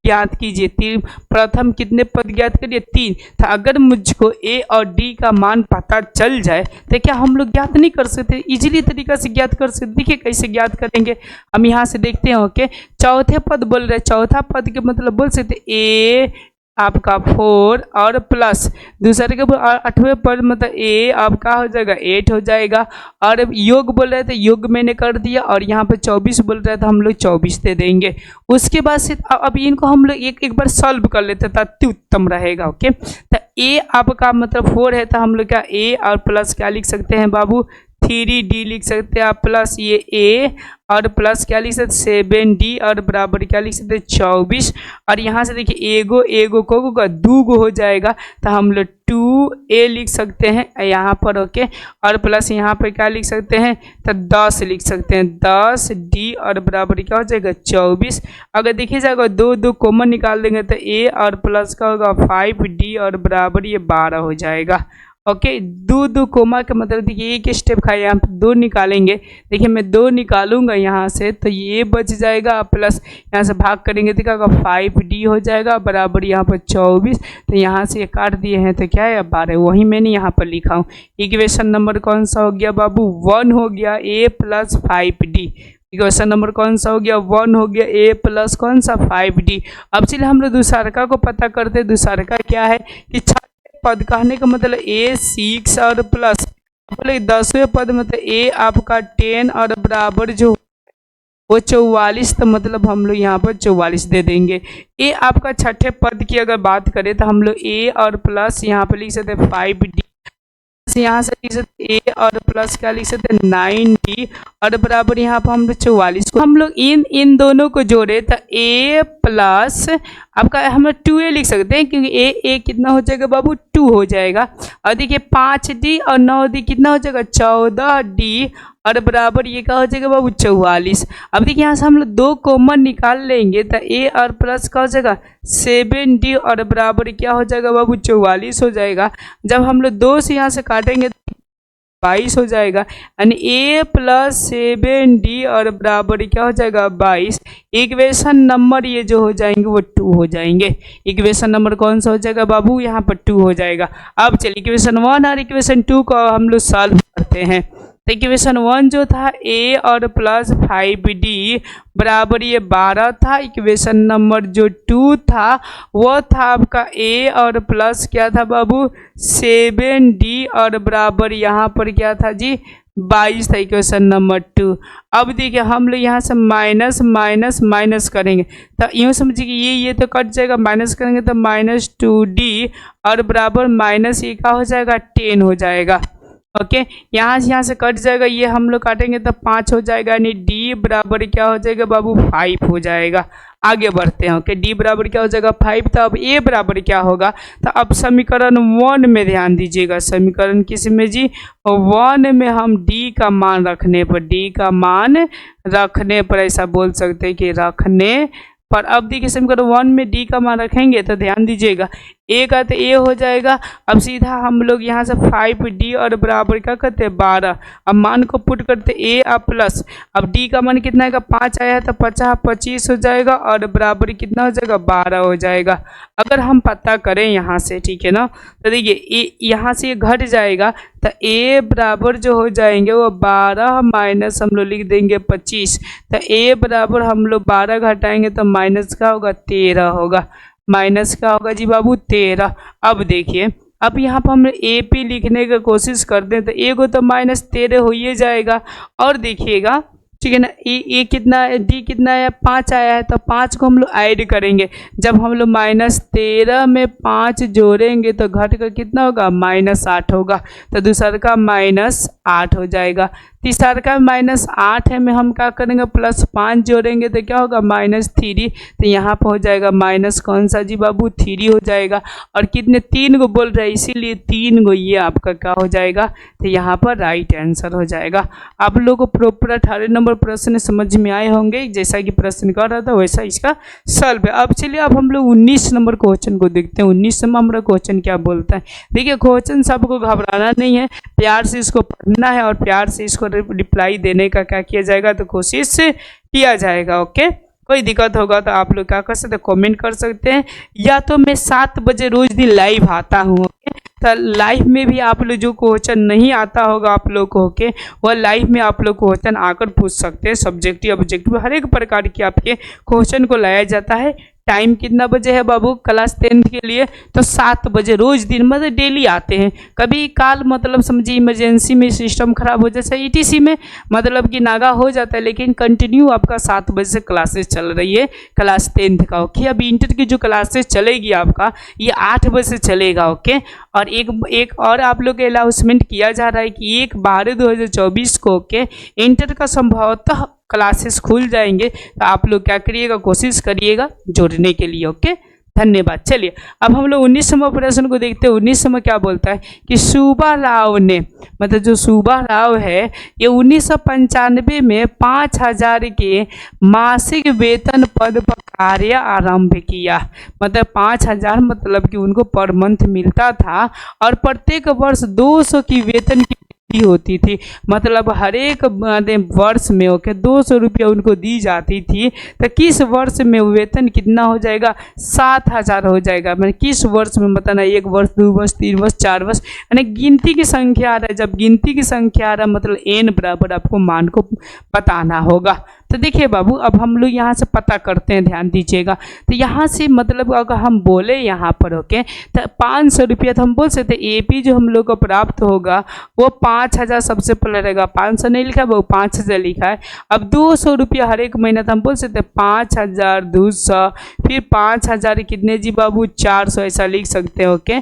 ज्ञात कीजिए। प्रथम कितने पद ज्ञात करिए, 3। तो अगर मुझको ए और डी का मान पता चल जाए तो क्या हम लोग ज्ञात नहीं कर सकते, इजीली तरीका से ज्ञात कर सकते। देखिए कैसे ज्ञात करेंगे, हम यहाँ से देखते हैं। ओके, चौथे पद बोल रहे, चौथा पद के मतलब बोल सकते ए आपका 4 और प्लस दूसरे के 8वें पद मतलब ए आपका हो जाएगा 8 हो जाएगा। और योग बोल रहे थे, योग मैंने कर दिया, और यहाँ पे 24 बोल रहे थे, हम लोग 24 दे देंगे। उसके बाद से अब इनको हम लोग एक बार सॉल्व कर लेते हैं, अति उत्तम रहेगा। ओके, तो ए आपका मतलब 4 है, तो हम लोग क्या ए और प्लस क्या लिख सकते हैं बाबू, 3D लिख सकते हैं आप, प्लस ये ए और प्लस क्या लिख सकते 7D और बराबर क्या लिख सकते 24। और यहाँ से देखिए एगो को दूगो हो जाएगा, तो हम लोग 2A लिख सकते हैं यहाँ पर। ओके, और प्लस यहाँ पर क्या लिख सकते हैं, तो 10 लिख सकते हैं, 10D और बराबर क्या हो जाएगा 24। अगर देखिए जाएगा 2 कॉमन निकाल देंगे तो A और प्लस का होगा 5D और बराबर ये 12 हो जाएगा। ओके, 2 कोमा का मतलब देखिए एक स्टेप खाए, यहाँ पे 2 निकालेंगे। देखिए मैं 2 निकालूंगा यहाँ से, तो ये बच जाएगा, प्लस यहाँ से भाग करेंगे तो क्या होगा 5D हो जाएगा बराबर यहाँ पर 24। तो यहाँ से ये काट दिए हैं तो क्या है 12, वही मैंने यहाँ पर लिखा हूँ। इक्वेशन नंबर कौन सा हो गया बाबू, 1 हो गया, A plus 5D। Equation number कौन सा हो गया, 1 हो गया, A प्लस कौन सा 5D। अब चलिए हम लोग दूसरा को पता करते हैं। दूसरा क्या है कि पद कहने का मतलब A 6 और प्लस बोले 10वें पद मतलब A आपका 10 और बराबर जो वो 44, तो मतलब हम लोग यहाँ पर 44 दे देंगे। A आपका छठे पद की अगर बात करें तो हम लोग A और प्लस यहाँ पर लिख सकते 5D, यहाँ से लिख सकते A और प्लस क्या लिख सकते 9D और बराबर यहाँ पर हम लोग 44 को हम लोग इन दोनों को जोड़े तो A प्लस आपका हम लोग 2A लिख सकते हैं, क्योंकि A कितना हो जाएगा बाबू 2 हो जाएगा। और देखिए 5D और 9D कितना हो जाएगा 14D और बराबर ये क्या हो जाएगा बाबू 44। अब देखिए यहाँ से हम लोग 2 कॉमन निकाल लेंगे तो A और प्लस का हो जाएगा 7D और बराबर क्या हो जाएगा बाबू 44 हो जाएगा। जब हम लोग 2 से यहाँ से काटेंगे 22 हो जाएगा, यानी A प्लस 7D और बराबर क्या हो जाएगा 22। इक्वेशन नंबर ये जो हो जाएंगे वो 2 हो जाएंगे। इक्वेशन नंबर कौन सा हो जाएगा बाबू, यहाँ पर 2 हो जाएगा। अब चलिए इक्वेशन 1 और इक्वेशन 2 को हम लोग सॉल्व करते हैं। तो इक्वेशन 1 जो था A और प्लस 5D बराबर ये 12 था। इक्वेशन नंबर जो 2 था वो था आपका A और प्लस क्या था बाबू 7D और बराबर यहाँ पर क्या था जी 22 था इक्वेशन नंबर 2। अब देखिए हम लोग यहाँ से माइनस माइनस माइनस करेंगे तो यूँ समझिए कि ये तो कट जाएगा, माइनस करेंगे तो -2D और बराबर माइनस ये क्या हो जाएगा 10 हो जाएगा। ओके, यहाँ से कट जाएगा, ये हम लोग काटेंगे तो 5 हो जाएगा, यानी D बराबर क्या हो जाएगा बाबू 5 हो जाएगा। आगे बढ़ते हैं। ओके, D बराबर क्या हो जाएगा 5। तो अब A बराबर क्या होगा, तो अब समीकरण 1 में ध्यान दीजिएगा। समीकरण किस में जी 1 में हम D का मान रखने पर ऐसा बोल सकते हैं कि रखने पर अब देखिए समीकरण 1 में डी का मान रखेंगे तो ध्यान दीजिएगा ए का तो ए हो जाएगा। अब सीधा हम लोग यहाँ से 5d और बराबर क्या करते हैं 12। अब मान को पुट करते ए और प्लस, अब डी का मान कितना आएगा 5 आया है तो 50 25 हो जाएगा और बराबर कितना हो जाएगा 12 हो जाएगा। अगर हम पता करें यहाँ से, ठीक है ना, तो देखिए यहाँ से ये घट जाएगा तो ए बराबर जो हो जाएंगे वो 12 माइनस हम लोग लिख देंगे 25, तो ए बराबर हम लोग 12 घटाएंगे तो माइनस का होगा 13 होगा, माइनस का होगा जी बाबू 13। अब देखिए अब यहाँ पर हम ए पी लिखने की कोशिश करते हैं तो ए को तो -13 हो ही जाएगा। और देखिएगा ठीक है ना, ए कितना है, डी कितना है 5 आया है तो 5 को हम लोग ऐड करेंगे। जब हम लोग -13 में 5 जोड़ेंगे तो घट कर कितना होगा -8 होगा, तो दूसरा का -8 हो जाएगा। तीसरा का -8 है में हम क्या करेंगे +5 जोड़ेंगे तो क्या होगा -3, तो यहाँ पर हो जाएगा माइनस कौन सा जी बाबू 3 हो जाएगा। और कितने 3 को बोल रहे हैं इसीलिए 3 को ये आपका क्या हो जाएगा, तो यहाँ पर राइट आंसर हो जाएगा। आप लोगों को प्रॉपर 18 नंबर प्रश्न समझ में आए होंगे, जैसा कि प्रश्न कर रहा था वैसा इसका सॉल्व है। अब चलिए अब हम लोग 19 नंबर क्वेश्चन को देखते हैं। 19 नंबर हमारा क्वेश्चन क्या बोलता है। देखिए क्वेश्चन सबको घबराना नहीं है, प्यार से इसको पढ़ना है और प्यार से इसको रिप्लाई देने का क्या किया जाएगा तो कोशिश किया जाएगा। ओके, कोई दिक्कत होगा तो आप लोग क्या कर सकते हैं कमेंट कर सकते हैं, या तो मैं 7 बजे रोज दिन लाइव आता हूँ। ओके, तो लाइव में भी आप लोग जो क्वेश्चन नहीं आता होगा आप लोग को, ओके, वह लाइव में आप लोग क्वेश्चन आकर पूछ सकते हैं। सब्जेक्टिव ऑब्जेक्टिव हर एक प्रकार के आपके क्वेश्चन को लाया जाता है। टाइम कितना बजे है बाबू क्लास 10 के लिए, तो 7 बजे रोज दिन मतलब डेली आते हैं। कभी काल मतलब समझिए इमरजेंसी में सिस्टम खराब हो जाता है ईटीसी में, मतलब कि नागा हो जाता है, लेकिन कंटिन्यू आपका 7 बजे से क्लासेस चल रही है क्लास 10 का। ओके, अभी इंटर की जो क्लासेस चलेगी आपका ये 8 बजे से चलेगा। ओके, और एक और आप लोग के अनाउंसमेंट किया जा रहा है कि 1/12/2024 को ओके इंटर का संभवतः क्लासेस खुल जाएंगे, तो आप लोग क्या करिएगा कोशिश करिएगा जोड़ने के लिए। ओके, धन्यवाद। चलिए अब हम लोग 19 नंबर प्रश्न को देखते हैं। 19 नंबर क्या बोलता है कि सुब्बा राव ने, मतलब जो सुब्बा राव है ये 1995 में 5000 के मासिक वेतन पद पर कार्य आरंभ किया। मतलब 5000 मतलब कि उनको पर मंथ मिलता था और प्रत्येक वर्ष 200 की वेतन की होती थी, मतलब हर एक वर्ष में ओके 200 रुपया उनको दी जाती थी। तो किस वर्ष में वेतन कितना हो जाएगा 7000 हो जाएगा। मतलब किस वर्ष में बताना, 1 वर्ष 2 वर्ष 3 वर्ष 4 वर्ष, यानी गिनती की संख्या आ रहा है। जब गिनती की संख्या आ रहा है मतलब n बराबर आपको मान को बताना होगा। तो देखिए बाबू अब हम लोग यहाँ से पता करते हैं, ध्यान दीजिएगा। तो यहाँ से मतलब अगर हम बोले यहाँ पर ओके तो 500 रुपया तो हम बोल सकते एपी जो हम लोग को प्राप्त होगा वो 5000 सबसे पहले रहेगा। 500 नहीं लिखा है वो 5000 लिखा है। अब 200 रुपया हर एक महीना तो हम बोल सकते 5200, फिर 5000 कितने जी बाबू 400 ऐसा लिख सकते हैं। ओके,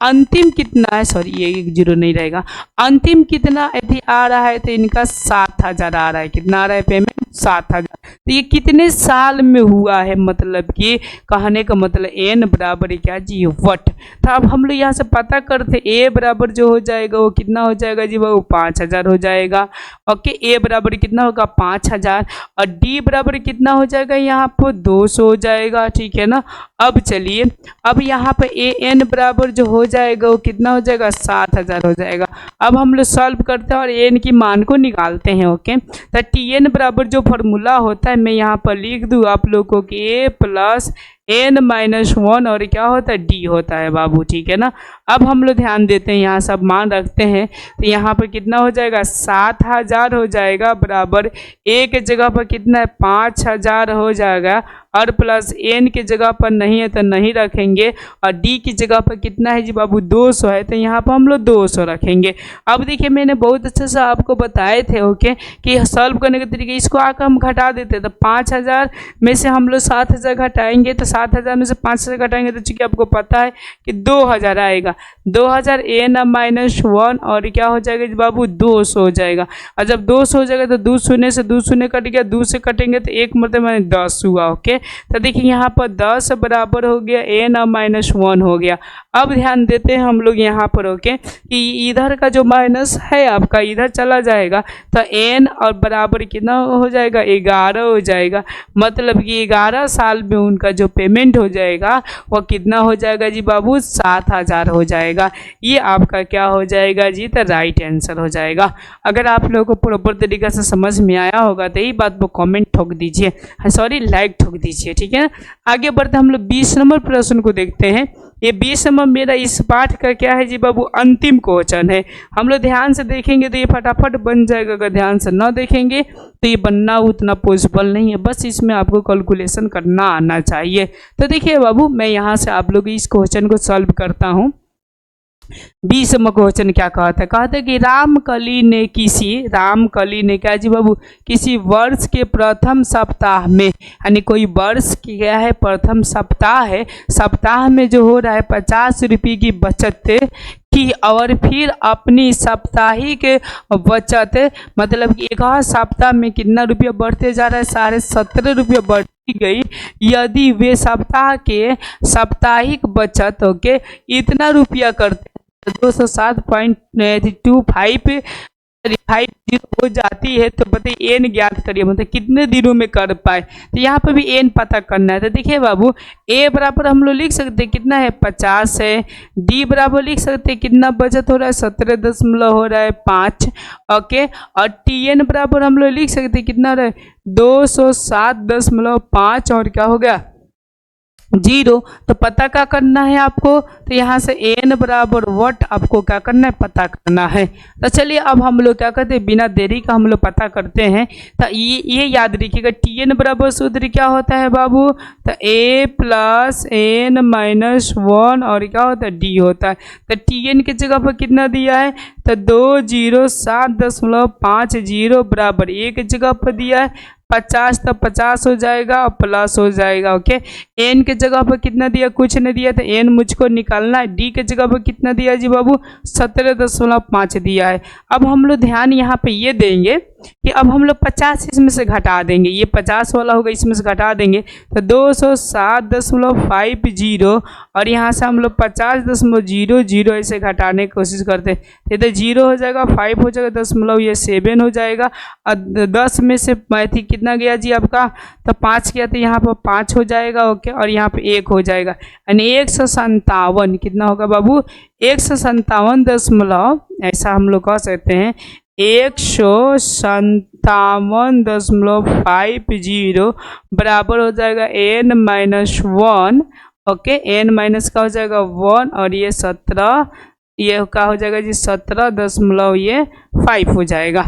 अंतिम कितना है, सॉरी ये 1 0 नहीं रहेगा, अंतिम कितना यदि आ रहा है तो इनका 7000 आ रहा है। कितना आ रहा है पेमेंट 7000। तो ये कितने साल में हुआ है, मतलब कि कहने का मतलब n बराबर क्या जी वट। तो अब हम लोग यहाँ से पता करते a बराबर जो हो जाएगा वो कितना हो जाएगा जी वो 5000 हो जाएगा। ओके, a बराबर कितना होगा 5000 और d बराबर कितना हो जाएगा यहाँ पर 200 हो जाएगा। ठीक है ना। अब चलिए अब यहाँ पर an बराबर जो हो जाएगा वो कितना हो जाएगा 7000 हो जाएगा। अब हम लोग सॉल्व करते हैं और n की मान को निकालते हैं। ओके, तो tn बराबर जो फॉर्मूला होता है मैं यहाँ पर लिख दूँ आप लोगों को कि a + n-1 और क्या होता है d होता है बाबू। ठीक है ना। अब हम लोग ध्यान देते हैं, यहाँ सब मान रखते हैं तो यहाँ पर कितना हो जाएगा 7000 हो जाएगा बराबर a के जगह पर कितना है 5000 हो जाएगा और प्लस n के जगह पर नहीं है तो नहीं रखेंगे और d की जगह पर कितना है जी बाबू 200 है तो यहाँ पर हम लोग 200 रखेंगे। अब देखिए मैंने बहुत अच्छे से आपको बताए थे ओके कि सॉल्व करने के तरीके, इसको आकर हम घटा देते तो 5000 में से हम लोग 7000 घटाएंगे तो 7000 में से 5000 घटाएंगे तो चूँकि आपको पता है कि 2000 आएगा। 2000 n माइनस 1 और क्या हो जाएगा जी बाबू 200 हो जाएगा। और जब 200 हो जाएगा तो 2 शून्य से 2 शून्य कट गया, 2 से कटेंगे तो 1 मतलब मैंने 10 हुआ। ओके, तो देखिए यहाँ पर 10 बराबर हो गया n माइनस 1 हो गया। अब ध्यान देते हैं हम लोग यहाँ पर ओके कि इधर का जो माइनस है आपका इधर चला जाएगा तो n और बराबर कितना हो जाएगा 11 हो जाएगा। मतलब कि 11 साल में उनका जो पेमेंट हो जाएगा वो कितना हो जाएगा जी बाबू 7000 हो जाएगा। ये आपका क्या हो जाएगा जी, तो राइट आंसर हो जाएगा। अगर आप लोगों को प्रॉपर तरीके से समझ में आया होगा तो यही बात को कमेंट ठोक दीजिए, सॉरी लाइक ठोक दीजिए, ठीक है। आगे बढ़ते हम लोग 20 नंबर प्रश्न को देखते हैं। ये 20 नंबर मेरा इस पाठ का क्या है जी बाबू, अंतिम क्वेश्चन है। हम लोग ध्यान से देखेंगे तो ये फटाफट बन जाएगा, अगर ध्यान से न देखेंगे तो ये बनना उतना पॉसिबल नहीं है। बस इसमें आपको कैलकुलेशन करना आना चाहिए। तो देखिए बाबू, मैं यहाँ से आप लोग इस क्वेश्चन को सॉल्व करता हूँ। 20 नंबर क्वेश्चन क्या कहता है, कहते हैं कि रामकली ने क्या जी बाबू किसी वर्ष के प्रथम सप्ताह में, यानी कोई वर्ष की क्या है प्रथम सप्ताह है, सप्ताह में जो हो रहा है 50 रुपये की बचत की और फिर अपनी साप्ताहिक बचत मतलब कि एक सप्ताह में कितना रुपया बढ़ते जा रहा है 17.5 रुपये बढ़ती गई। यदि वे सप्ताह के साप्ताहिक बचत ओके इतना रुपया करते 207.25 हो जाती है तो बताइए एन ज्ञात करिए, मतलब कितने दिनों में कर पाए। तो यहाँ पे भी एन पता करना है। तो देखिए बाबू, ए बराबर हम लोग लिख सकते हैं कितना है 50 है, डी बराबर लिख सकते हैं कितना बचत हो रहा है 17 हो रहा है 5 ओके, और टी एन बराबर हम लोग लिख सकते हैं कितना हो रहा है 207.5 और क्या हो गया 0। तो पता क्या करना है आपको, तो यहाँ से n बराबर वट आपको क्या करना है पता करना है। तो चलिए अब हम लोग क्या करते हैं बिना देरी का हम लोग पता करते हैं। तो ये याद रखिएगा Tn बराबर सूत्र क्या होता है बाबू, तो a प्लस n माइनस 1 और क्या होता है d होता है। तो Tn की जगह पर कितना दिया है तो 207.50 बराबर ए की जगह पर दिया है 50 तो 50 हो जाएगा और प्लस हो जाएगा ओके। एन के जगह पर कितना दिया कुछ नहीं दिया तो एन मुझको निकालना है। डी के जगह पर कितना दिया जी बाबू 17.5 दिया है। अब हम लोग ध्यान यहाँ पे ये देंगे कि अब हम लोग 50 इसमें से घटा देंगे, ये 50 वाला होगा इसमें से घटा देंगे तो 207.50 और यहाँ से हम लोग 50.00 ऐसे घटाने की कोशिश करते हैं। तो 0 हो जाएगा 5 हो जाएगा 7 हो जाएगा और 10 में से मैथी कितना गया जी आपका तो 5 गया तो यहाँ पर 5 हो जाएगा ओके, और यहाँ पे 1 हो जाएगा यानी 157 कितना होगा बाबू 157 ऐसा हम लोग कह सकते हैं 157.50 बराबर हो जाएगा n minus 1 okay, n minus का हो जाएगा 1 और ये 17 ये क्या हो जाएगा जी 17.5 हो जाएगा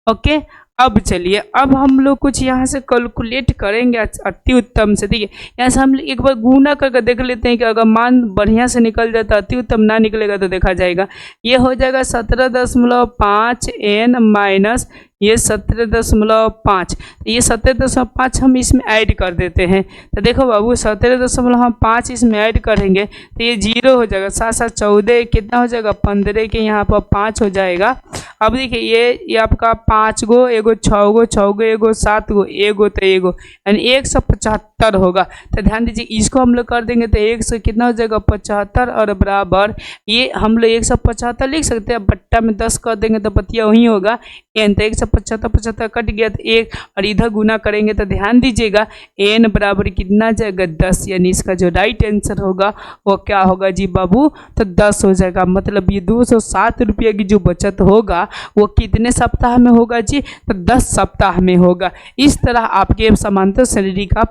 ओके। अब चलिए अब हम लोग कुछ यहाँ से कैलकुलेट करेंगे अति उत्तम से। देखिए यहाँ से हम एक बार गुना करके देख लेते हैं कि अगर मान बढ़िया से निकल जाता अति उत्तम ना निकलेगा तो देखा जाएगा। ये हो जाएगा 17.5 n माइनस ये 17.5 ये 17.5 हम इसमें ऐड कर देते हैं। तो देखो बाबू 17.5 इसमें ऐड करेंगे तो ये 0 हो जाएगा 7 7 14 कितना हो जाएगा 15 के यहाँ पर 5 हो जाएगा। अब देखिए ये आपका 5 गो एगो 6 गो 6 गो एगो 7 गो एगो तो एगो यानी 175 होगा। तो ध्यान दीजिए इसको हम लोग कर देंगे तो 100 कितना हो जाएगा 75 और बराबर ये हम लोग 175 लिख सकते हैं, बट्टा में 10 कर देंगे तो बतिया वही होगा एन, तो 175 कट गया तो 1 और इधर गुना करेंगे तो ध्यान दीजिएगा एन बराबर कितना जाएगा 10, यानी इसका जो राइट आंसर होगा वो क्या होगा जी बाबू तो 10 हो जाएगा। मतलब ये 207 रुपये की जो बचत होगा वो कितने सप्ताह में होगा जी तो 10 सप्ताह में होगा। इस तरह आपके समांतर श्रेणी का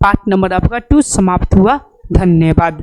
पाठ नंबर आपका 2 समाप्त हुआ। धन्यवाद।